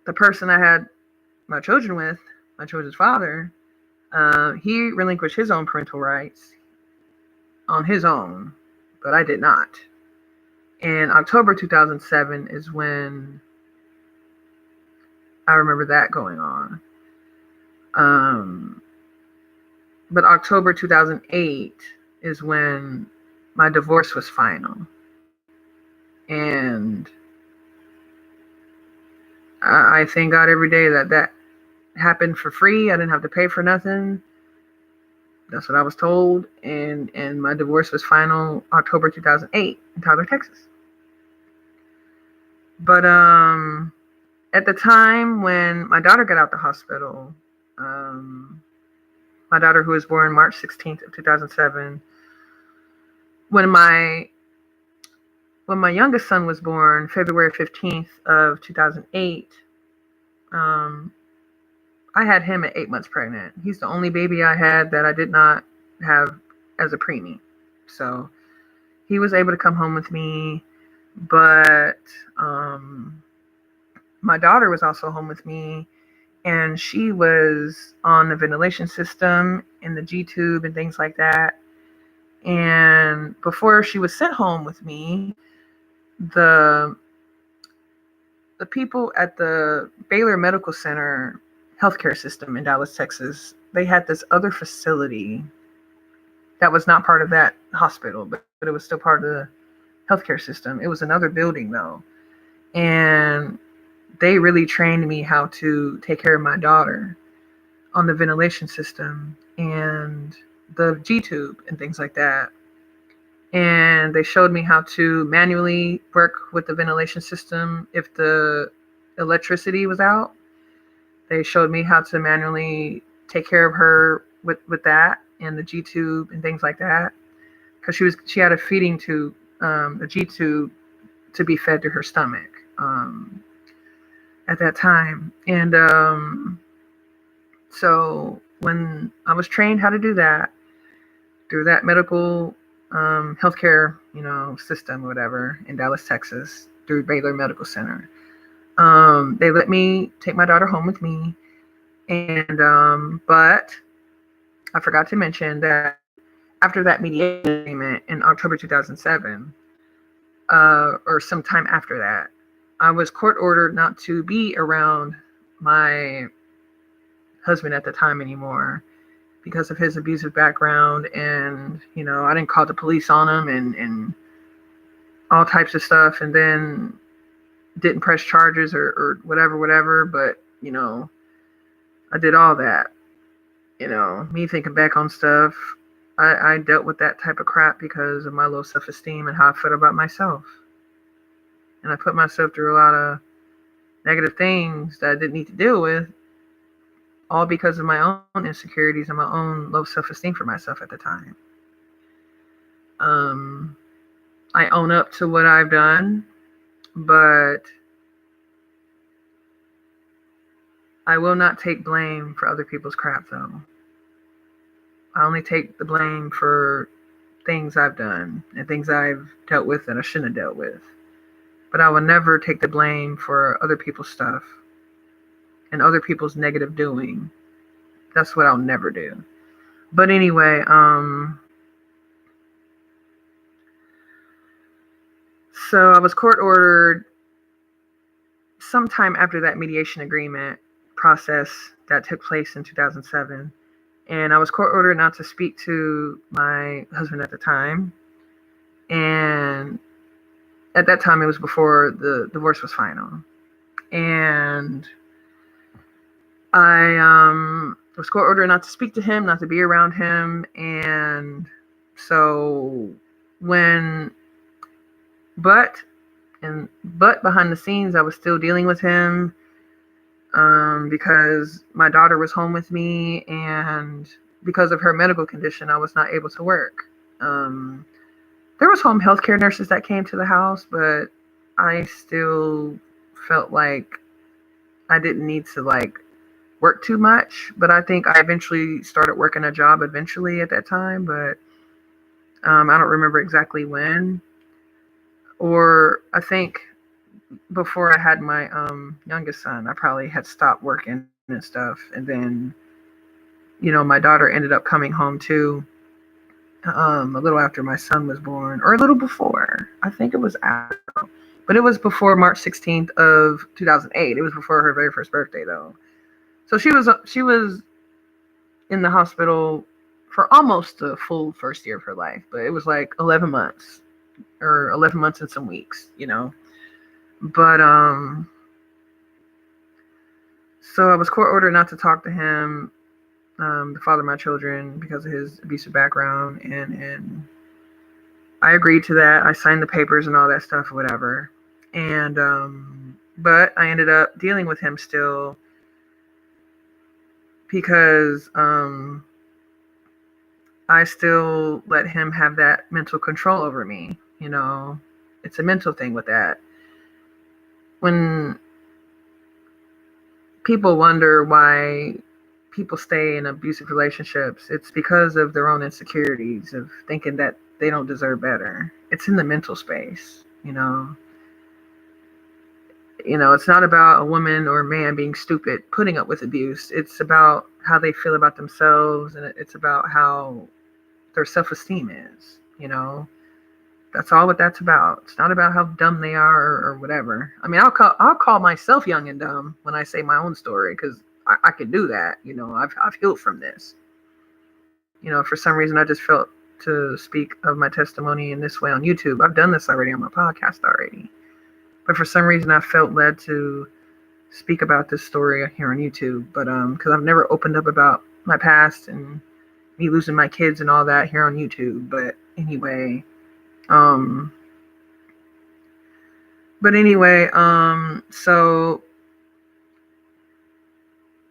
the person I had my children with, my children's father, he relinquished his own parental rights on his own, but I did not. And October 2007 is when I remember that going on. But October 2008 is when my divorce was final. And I thank God every day that happened for free. I didn't have to pay for nothing. That's what I was told. And my divorce was final October 2008 in Tyler, Texas. But at the time when my daughter got out the hospital, my daughter, who was born March 16th of 2007, when my youngest son was born February 15th of 2008, I had him at 8 months pregnant. He's the only baby I had that I did not have as a preemie. So he was able to come home with me, but my daughter was also home with me, and she was on the ventilation system and the G tube and things like that. And before she was sent home with me, the the people at the Baylor Medical Center healthcare system in Dallas, Texas, they had this other facility that was not part of that hospital, but it was still part of the healthcare system. It was another building though. And they really trained me how to take care of my daughter on the ventilation system and the G tube and things like that. And they showed me how to manually work with the ventilation system if the electricity was out. They showed me how to manually take care of her with that and the G tube and things like that, because she had a feeding tube, a G tube, to be fed to her stomach at that time. And so when I was trained how to do that through that medical healthcare, system or whatever in Dallas, Texas, through Baylor Medical Center, they let me take my daughter home with me. And but I forgot to mention that after that mediation agreement in October 2007, or sometime after that, I was court ordered not to be around my husband at the time anymore because of his abusive background. And I didn't call the police on him and all types of stuff, and then didn't press charges or whatever. But I did all that. Me thinking back on stuff, I dealt with that type of crap because of my low self-esteem and how I felt about myself. And I put myself through a lot of negative things that I didn't need to deal with, all because of my own insecurities and my own low self-esteem for myself at the time. I own up to what I've done, but I will not take blame for other people's crap, though. I only take the blame for things I've done and things I've dealt with that I shouldn't have dealt with. But I will never take the blame for other people's stuff and other people's negative doing. That's what I'll never do. But anyway, so I was court ordered sometime after that mediation agreement process that took place in 2007. And I was court ordered not to speak to my husband at the time. And at that time, it was before the divorce was final. And I was court ordered not to speak to him, not to be around him. And so but behind the scenes, I was still dealing with him because my daughter was home with me, and because of her medical condition, I was not able to work. There was home health care nurses that came to the house, but I still felt like I didn't need to work too much. But I think I eventually started working a job eventually at that time, but I don't remember exactly when. Or I think before I had my youngest son, I probably had stopped working and stuff. And then, my daughter ended up coming home too, a little after my son was born, or a little before. I think it was after, but it was before March 16th of 2008. It was before her very first birthday though. So she was in the hospital for almost the full first year of her life, but it was like 11 months and some weeks, But so I was court ordered not to talk to him, the father of my children, because of his abusive background, and I agreed to that. I signed the papers and all that stuff, whatever. And but I ended up dealing with him still because I still let him have that mental control over me. It's a mental thing with that. When people wonder why people stay in abusive relationships, it's because of their own insecurities of thinking that they don't deserve better. It's in the mental space, It's not about a woman or a man being stupid putting up with abuse. It's about how they feel about themselves, and it's about how their self-esteem is. That's all what that's about. It's not about how dumb they are or whatever. I mean, I'll call myself young and dumb when I say my own story, because I can do that. I've healed from this. For some reason, I just felt to speak of my testimony in this way on YouTube. I've done this already on my podcast already, but for some reason, I felt led to speak about this story here on YouTube. But because I've never opened up about my past and me losing my kids and all that here on YouTube. But anyway. Um, so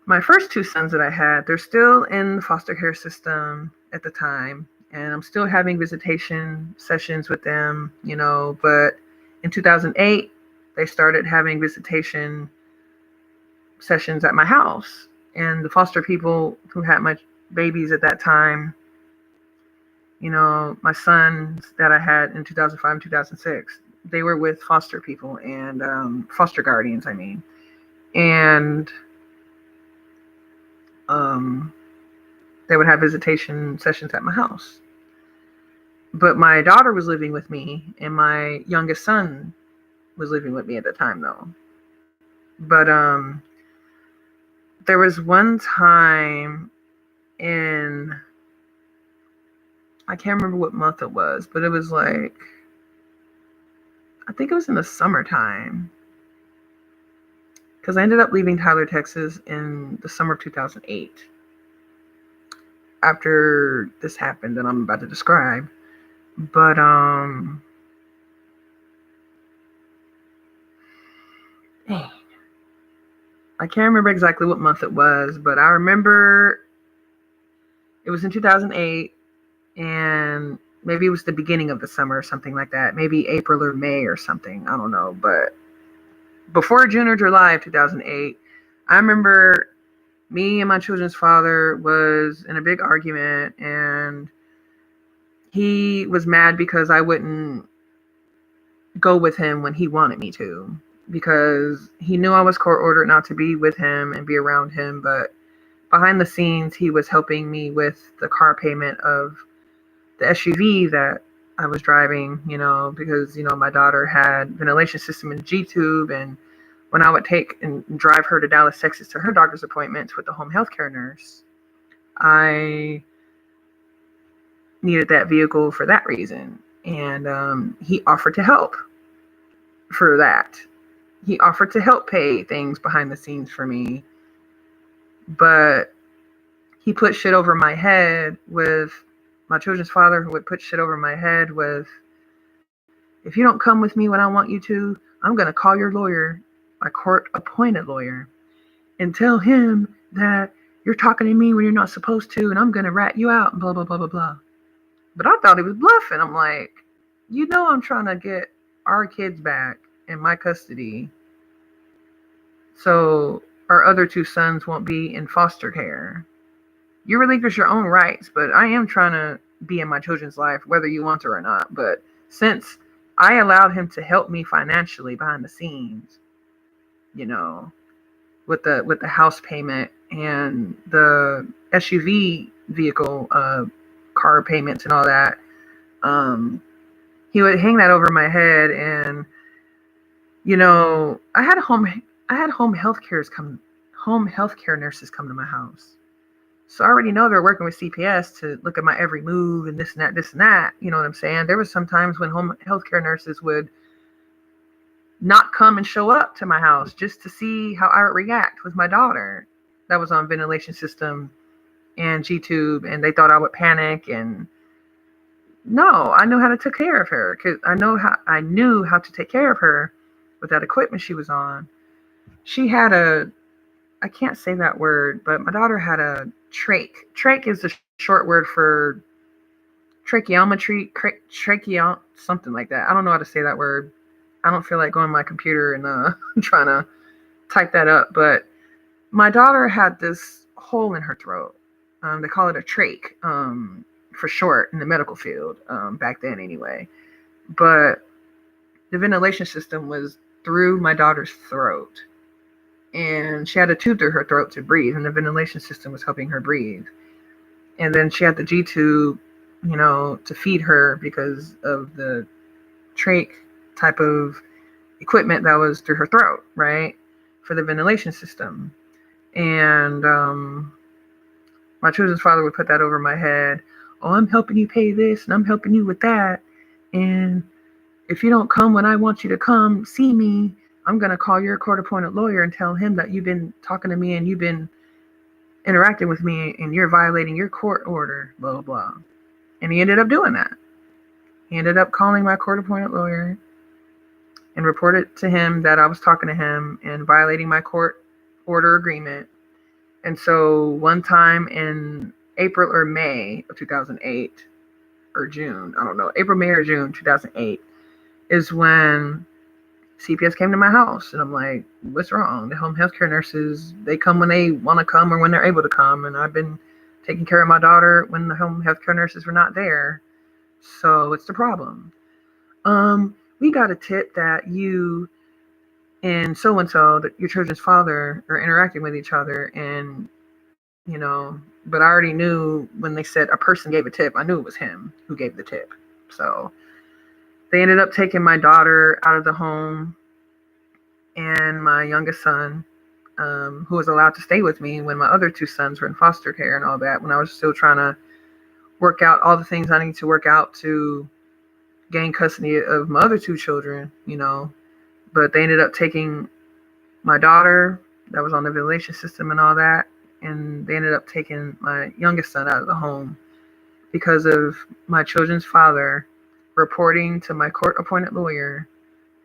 my first two sons that I had, they're still in the foster care system at the time, and I'm still having visitation sessions with them, but in 2008, they started having visitation sessions at my house, and the foster people who had my babies at that time, my sons that I had in 2005 and 2006, they were with foster people and foster guardians, I mean. And they would have visitation sessions at my house. But my daughter was living with me, and my youngest son was living with me at the time, though. But there was one time I can't remember what month it was, but it was I think it was in the summertime, because I ended up leaving Tyler, Texas in the summer of 2008 after this happened that I'm about to describe. But I can't remember exactly what month it was, but I remember it was in 2008, and maybe it was the beginning of the summer or something like that, maybe April or May or something, I don't know. But before June or July of 2008, I remember me and my children's father was in a big argument, and he was mad because I wouldn't go with him when he wanted me to, because he knew I was court ordered not to be with him and be around him, but behind the scenes, he was helping me with the car payment of the SUV that I was driving, because, my daughter had ventilation system in G-tube, and when I would take and drive her to Dallas, Texas to her doctor's appointments with the home health care nurse, I needed that vehicle for that reason. And he offered to help for that. He offered to help pay things behind the scenes for me, but he put shit over my head with my children's father, who would put shit over my head with, if you don't come with me when I want you to, I'm going to call your lawyer, my court-appointed lawyer, and tell him that you're talking to me when you're not supposed to, and I'm going to rat you out, and blah, blah, blah, blah, blah. But I thought he was bluffing. I'm like, I'm trying to get our kids back in my custody, so our other two sons won't be in foster care. You relinquish your own rights, but I am trying to be in my children's life, whether you want to or not. But since I allowed him to help me financially behind the scenes, with the house payment and the SUV vehicle car payments and all that, he would hang that over my head. And I had home health care nurses come to my house. So I already know they're working with CPS to look at my every move and this and that. You know what I'm saying? There was some times when home health care nurses would not come and show up to my house just to see how I would react with my daughter that was on ventilation system and G-tube, and they thought I would panic. And no, I know how to take care of her, because I knew how to take care of her with that equipment she was on. She had I can't say that word, but my daughter had a trach. Trach is the short word for tracheometry, something like that. I don't know how to say that word. I don't feel like going on my computer and trying to type that up. But my daughter had this hole in her throat. They call it a trach for short in the medical field, back then anyway. But the ventilation system was through my daughter's throat. And she had a tube through her throat to breathe, and the ventilation system was helping her breathe. And then she had the G tube, to feed her because of the trach type of equipment that was through her throat, right? For the ventilation system. And my children's father would put that over my head. Oh, I'm helping you pay this, and I'm helping you with that. And if you don't come when I want you to come see me, I'm going to call your court-appointed lawyer and tell him that you've been talking to me and you've been interacting with me and you're violating your court order, blah, blah, blah. And he ended up doing that. He ended up calling my court-appointed lawyer and reported to him that I was talking to him and violating my court order agreement. And so one time in April or May of 2008, or June, I don't know, April, May, or June 2008 is when CPS came to my house. And I'm like, what's wrong? The home healthcare nurses, they come when they want to come or when they're able to come. And I've been taking care of my daughter when the home healthcare nurses were not there. So what's the problem? We got a tip that you and so-and-so, that your children's father, are interacting with each other. And, but I already knew when they said a person gave a tip, I knew it was him who gave the tip. So they ended up taking my daughter out of the home, and my youngest son, who was allowed to stay with me when my other two sons were in foster care and all that, when I was still trying to work out all the things I need to work out to gain custody of my other two children, But they ended up taking my daughter that was on the ventilation system and all that, and they ended up taking my youngest son out of the home because of my children's father reporting to my court-appointed lawyer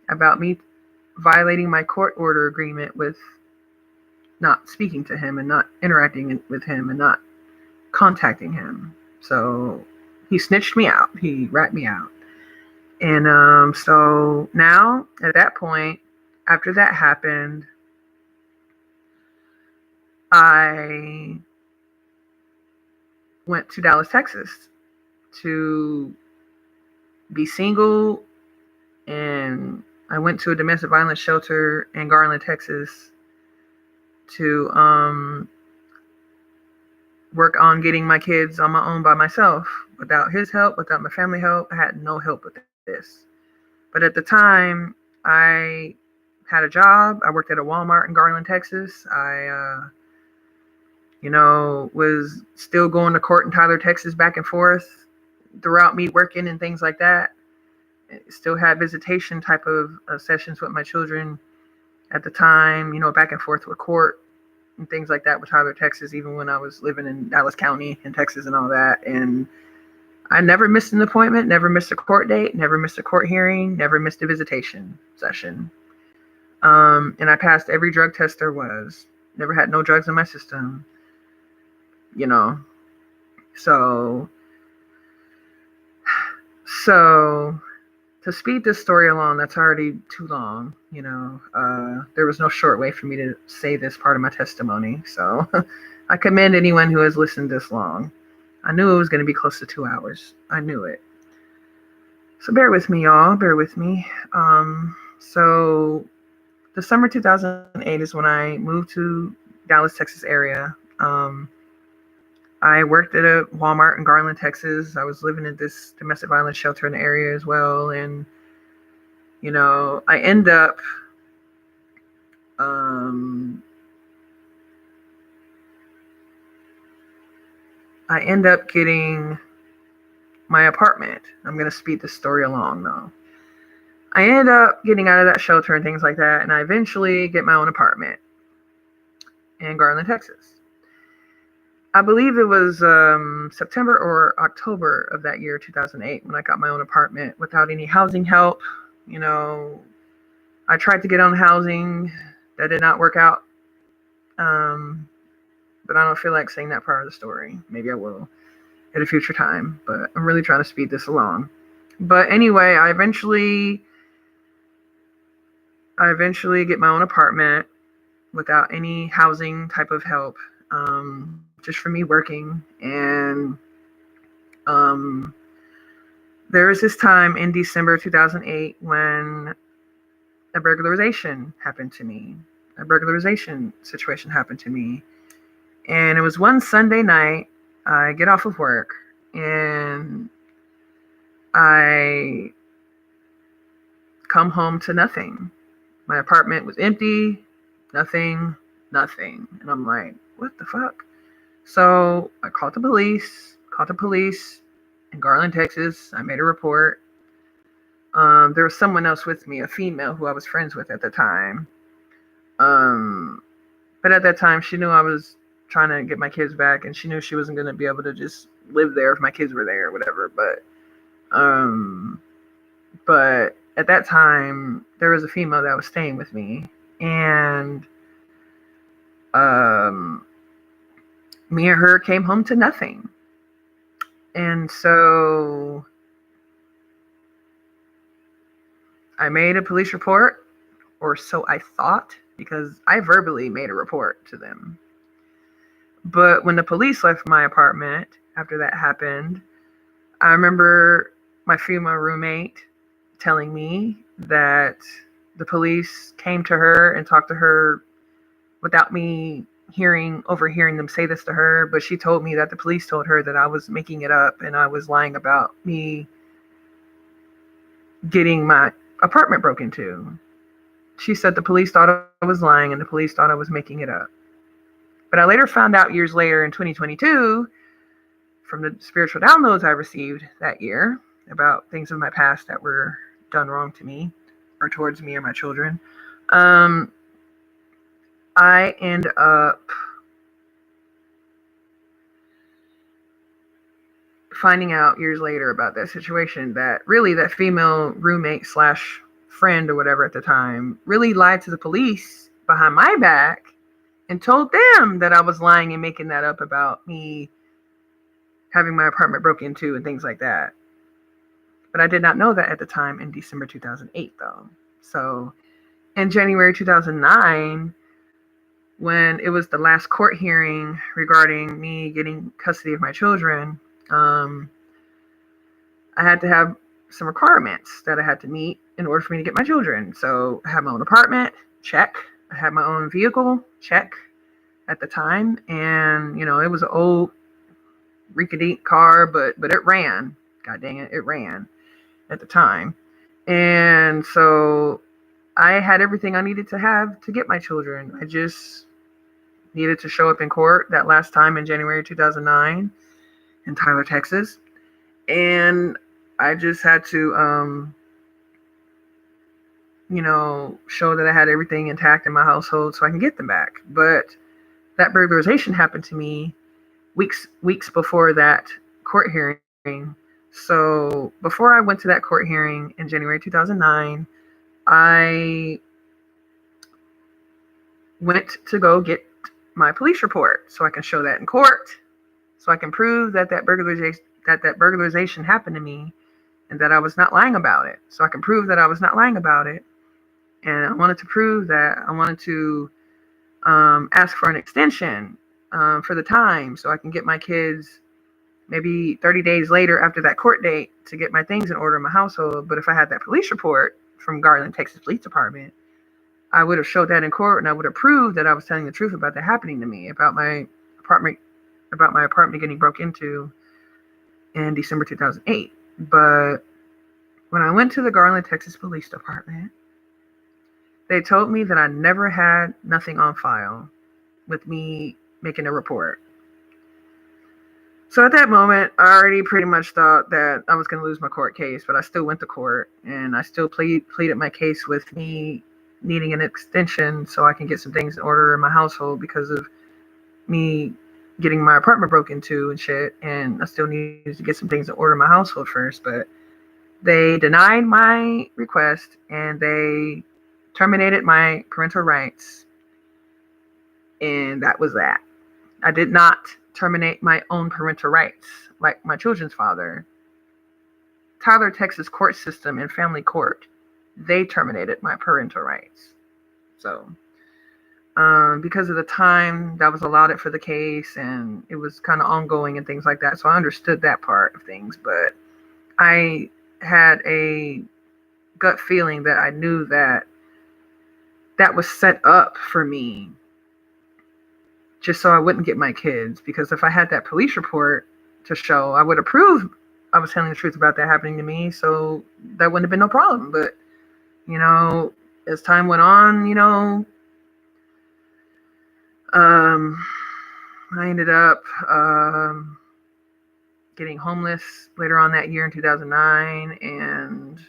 about me violating my court order agreement with not speaking to him and not interacting with him and not contacting him. So he snitched me out. He ratted me out. And so now, at that point, after that happened, I went to Dallas, Texas to be single, and I went to a domestic violence shelter in Garland, Texas to work on getting my kids on my own by myself. Without his help, without my family help, I had no help with this. But at the time, I had a job. I worked at a Walmart in Garland, Texas. I, was still going to court in Tyler, Texas, back and forth throughout me working and things like that. Still had visitation type of sessions with my children at the time, back and forth with court and things like that with Tyler, Texas, even when I was living in Dallas County in Texas and all that. And I never missed an appointment, never missed a court date, never missed a court hearing, never missed a visitation session. And I passed every drug test there was. Never had no drugs in my system, So to speed this story along, that's already too long, there was no short way for me to say this part of my testimony. So I commend anyone who has listened this long. I knew it was going to be close to 2 hours. I knew it. So bear with me, y'all. Bear with me. So the summer 2008 is when I moved to Dallas, Texas area. I worked at a Walmart in Garland, Texas. I was living in this domestic violence shelter in the area as well. And, I end up getting my apartment. I'm going to speed the story along though. I ended up getting out of that shelter and things like that, and I eventually get my own apartment in Garland, Texas. I believe it was September or October of that year, 2008, when I got my own apartment without any housing help. I tried to get on housing. That did not work out. But I don't feel like saying that part of the story. Maybe I will at a future time, but I'm really trying to speed this along. But anyway, I eventually get my own apartment without any housing type of help, just for me working. And there was this time in December 2008 when a burglarization happened to me. A burglarization situation happened to me. And it was one Sunday night. I get off of work and I come home to nothing. My apartment was empty, nothing, nothing. And I'm like, what the fuck? So I called the police in Garland, Texas. I made a report. There was someone else with me, a female who I was friends with at the time. But at that time, she knew I was trying to get my kids back, and she knew she wasn't going to be able to just live there if my kids were there or whatever. But at that time, there was a female that was staying with me, and me and her came home to nothing. And so I made a police report, or so I thought, because I verbally made a report to them. But when the police left my apartment after that happened, I remember my female roommate telling me that the police came to her and talked to her without me overhearing them say this to her. But she told me that the police told her that I was making it up and I was lying about me getting my apartment broken into. She said the police thought I was lying and the police thought I was making it up. But I later found out years later in 2022 from the spiritual downloads I received that year about things of my past that were done wrong to me or towards me or my children. I end up finding out years later about that situation that really that female roommate / friend or whatever at the time really lied to the police behind my back and told them that I was lying and making that up about me having my apartment broken into and things like that. But I did not know that at the time in December 2008, though. So in January 2009, when it was the last court hearing regarding me getting custody of my children, I had to have some requirements that I had to meet in order for me to get my children. So I had my own apartment, check. I had my own vehicle, check, at the time. And, it was an old rinky-dink car, but it ran. God dang it, it ran at the time. And so I had everything I needed to have to get my children. I just needed to show up in court that last time in January 2009 in Tyler, Texas. And I just had to, show that I had everything intact in my household so I can get them back. But that burglarization happened to me weeks before that court hearing. So before I went to that court hearing in January 2009, I went to go get my police report so I can show that in court, so I can prove that burglarization happened to me and that I was not lying about it. So I can prove that I was not lying about it. And I wanted to prove that I wanted to ask for an extension for the time so I can get my kids maybe 30 days later after that court date to get my things in order in my household. But if I had that police report from Garland, Texas Police Department, I would have showed that in court and I would have proved that I was telling the truth about that happening to me, about my apartment getting broke into in December 2008. But when I went to the Garland, Texas Police Department, they told me that I never had nothing on file with me making a report. So at that moment, I already pretty much thought that I was going to lose my court case, but I still went to court and I still pleaded my case with me needing an extension so I can get some things in order in my household because of me getting my apartment broken into and shit. And I still needed to get some things in order in my household first, but they denied my request and they terminated my parental rights. And that was that. I did not terminate my own parental rights like my children's father. Tyler, Texas court system and family court, they terminated my parental rights. So because of the time that was allotted for the case and it was kind of ongoing and things like that, so I understood that part of things. But I had a gut feeling that I knew that that was set up for me just so I wouldn't get my kids. Because if I had that police report to show, I would have proved I was telling the truth about that happening to me. So that wouldn't have been no problem. But, as time went on, I ended up getting homeless later on that year in 2009. And,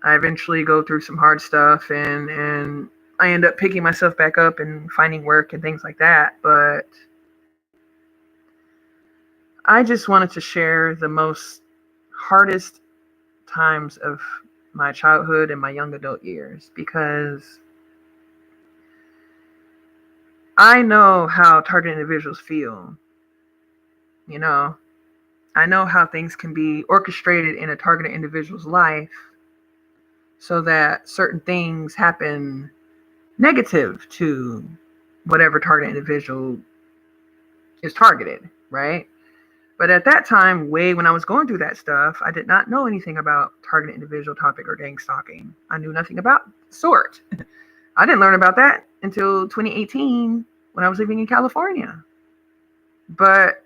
I eventually go through some hard stuff and I end up picking myself back up and finding work and things like that. But I just wanted to share the most hardest times of my childhood and my young adult years, because I know how target individuals feel. I know how things can be orchestrated in a targeted individual's life so that certain things happen negative to whatever target individual is targeted, right? But at that time, way when I was going through that stuff, I did not know anything about targeted individual topic or gang stalking. I knew nothing about the sort. I didn't learn about that until 2018 when I was living in California. But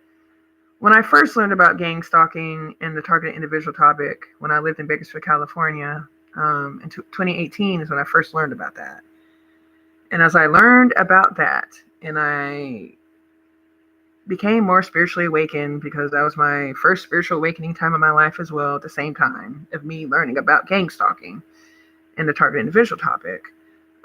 when I first learned about gang stalking and the targeted individual topic, when I lived in Bakersfield, California, in 2018 is when I first learned about that. And as I learned about that, and I became more spiritually awakened, because that was my first spiritual awakening time of my life as well, at the same time of me learning about gang stalking and the targeted individual topic.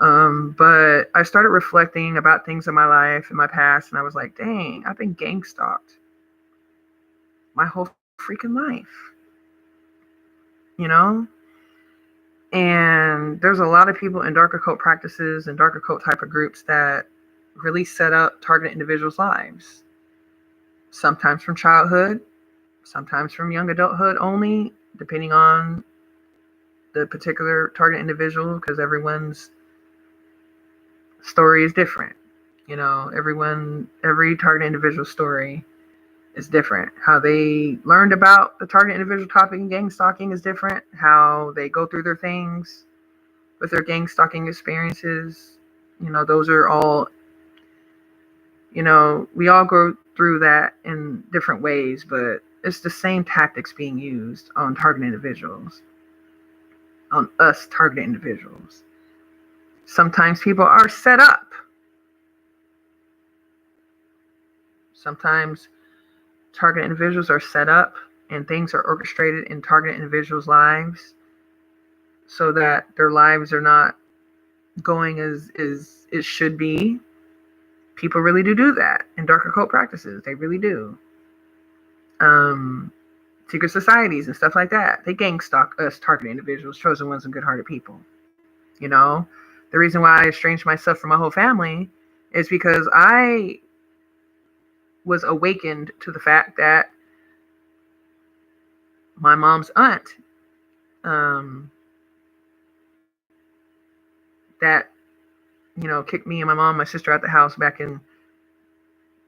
But I started reflecting about things in my life, in my past, and I was like, dang, I've been gang stalked my whole freaking life, And there's a lot of people in dark occult practices and dark occult type of groups that really set up target individuals' lives. Sometimes from childhood, sometimes from young adulthood only, depending on the particular target individual, because everyone's story is different. Every target individual story is different. How they learned about the target individual topic and gang stalking is different. How they go through their things with their gang stalking experiences, those are all, we all go through that in different ways, but it's the same tactics being used on target individuals, on us target individuals. Sometimes people are set up. Sometimes target individuals are set up and things are orchestrated in target individuals' lives so that their lives are not going as it should be. People really do that in dark occult practices. They really do. Secret societies and stuff like that. They gang stalk us target individuals, chosen ones, and good-hearted people. The reason why I estranged myself from my whole family is because I was awakened to the fact that my mom's aunt, that kicked me and my mom, my sister out the house back in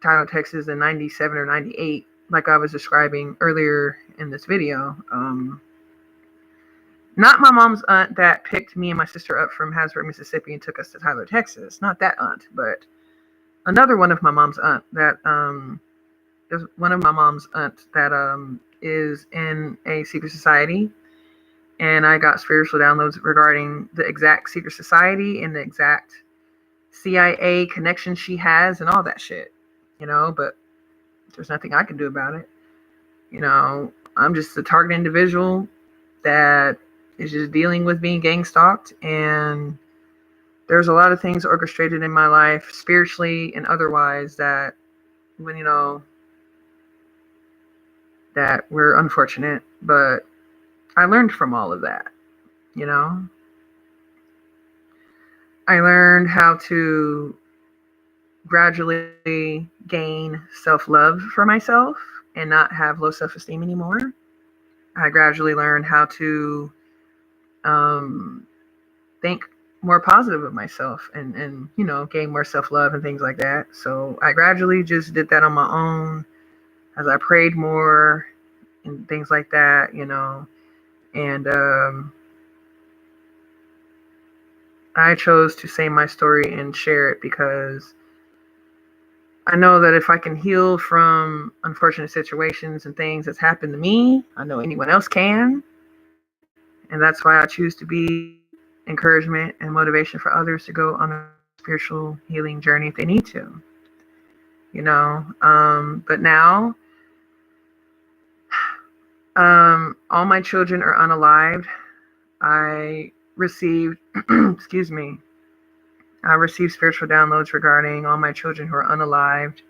Tyler, Texas in 97 or 98, like I was describing earlier in this video. Not my mom's aunt that picked me and my sister up from Hasbrook, Mississippi and took us to Tyler, Texas. Not that aunt, but another one of my mom's aunt that is one of my mom's aunt that is in a secret society. And I got spiritual downloads regarding the exact secret society and the exact CIA connection she has and all that shit, but there's nothing I can do about it. I'm just a target individual that is just dealing with being gang stalked, and there's a lot of things orchestrated in my life, spiritually and otherwise, that that were unfortunate, but I learned from all of that. I learned how to gradually gain self-love for myself and not have low self-esteem anymore. I gradually learned how to think more positive of myself and gain more self-love and things like that. So I gradually just did that on my own as I prayed more and things like that, and I chose to say my story and share it because I know that if I can heal from unfortunate situations and things that's happened to me, I know anyone else can. And that's why I choose to be encouragement and motivation for others to go on a spiritual healing journey if they need to. But now, all my children are unalived. I received, excuse me, I received spiritual downloads regarding all my children who are unalived.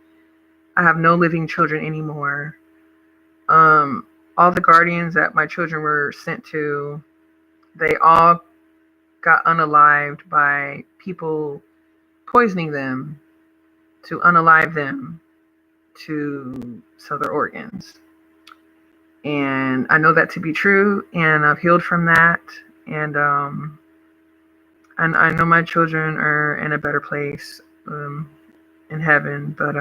I have no living children anymore. All the guardians that my children were sent to, they all got unalived by people poisoning them to unalive them to sell their organs. And I know that to be true, and I've healed from that. And I know my children are in a better place in heaven, but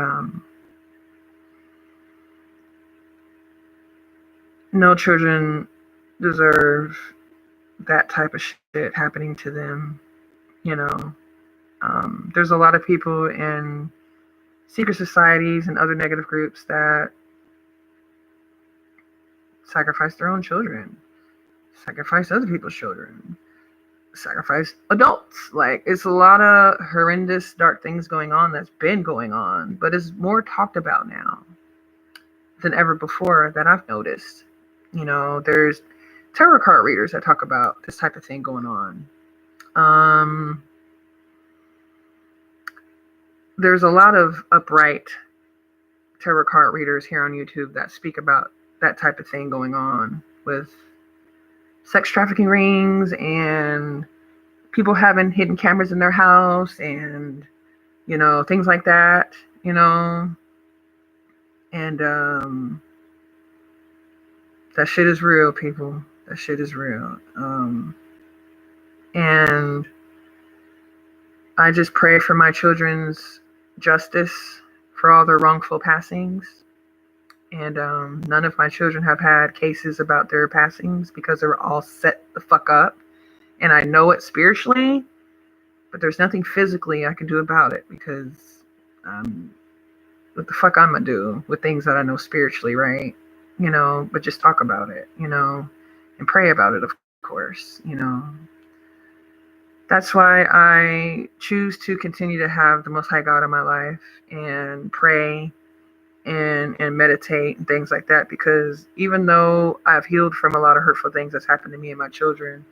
no children deserve that type of shit happening to them. There's a lot of people in secret societies and other negative groups that sacrifice their own children, sacrifice other people's children, sacrifice adults. Like, it's a lot of horrendous, dark things going on that's been going on, but it's more talked about now than ever before that I've noticed. There's tarot card readers that talk about this type of thing going on. There's a lot of upright tarot card readers here on YouTube that speak about that type of thing going on with sex trafficking rings and people having hidden cameras in their house and, things like that, and that shit is real, people. That shit is real. And I just pray for my children's justice for all their wrongful passings. And none of my children have had cases about their passings because they were all set the fuck up. And I know it spiritually, but there's nothing physically I can do about it because what the fuck I'm gonna do with things that I know spiritually, right? But just talk about it, and pray about it, of course, That's why I choose to continue to have the Most High God in my life and pray and meditate and things like that, because even though I've healed from a lot of hurtful things that's happened to me and my children,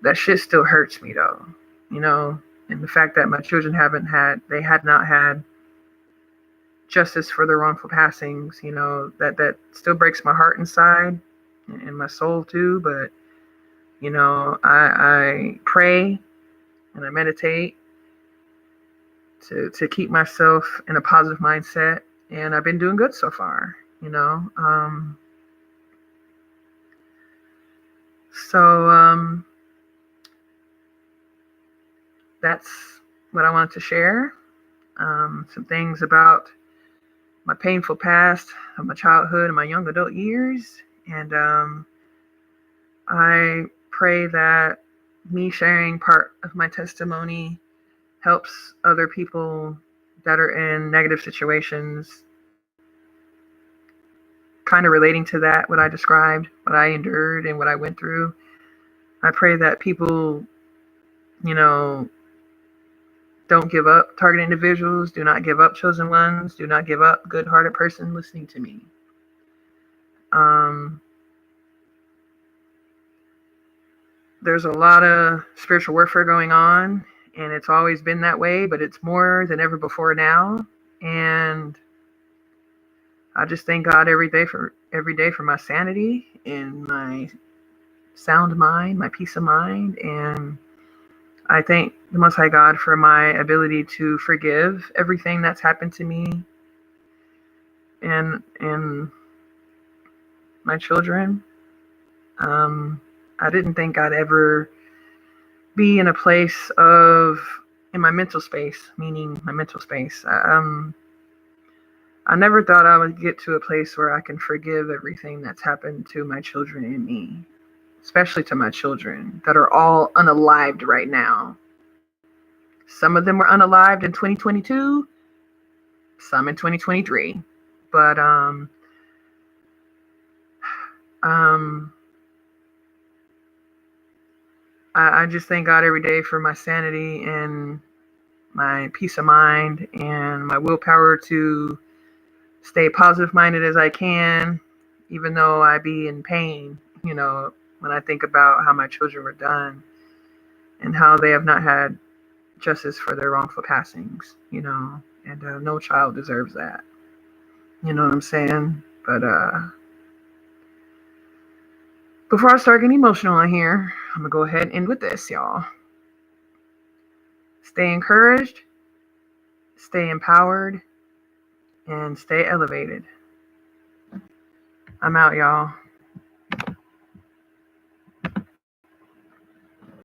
that shit still hurts me though, and the fact that my children had not had justice for their wrongful passings, that still breaks my heart inside and my soul too. But I pray and I meditate to keep myself in a positive mindset, and I've been doing good so far, so that's what I wanted to share. Some things about my painful past of my childhood and my young adult years. And I pray that me sharing part of my testimony helps other people that are in negative situations, kind of relating to that, what I described, what I endured and what I went through. I pray that people, don't give up target individuals, do not give up chosen ones, do not give up good-hearted person listening to me. There's a lot of spiritual warfare going on, and it's always been that way, but it's more than ever before now. And I just thank God every day for my sanity and my sound mind, my peace of mind. And I thank the Most High God for my ability to forgive everything that's happened to me and my children. I didn't think I'd ever be in a place in my mental space, meaning my mental space. I never thought I would get to a place where I can forgive everything that's happened to my children and me. especially to my children that are all unalived right now. Some of them were unalived in 2022, some in 2023. But um, I just thank God every day for my sanity and my peace of mind and my willpower to stay positive minded as I can, even though I be in pain, when I think about how my children were done and how they have not had justice for their wrongful passings, and no child deserves that. You know what I'm saying? But before I start getting emotional on here, I'm going to go ahead and end with this, y'all. Stay encouraged, stay empowered, and stay elevated. I'm out, y'all.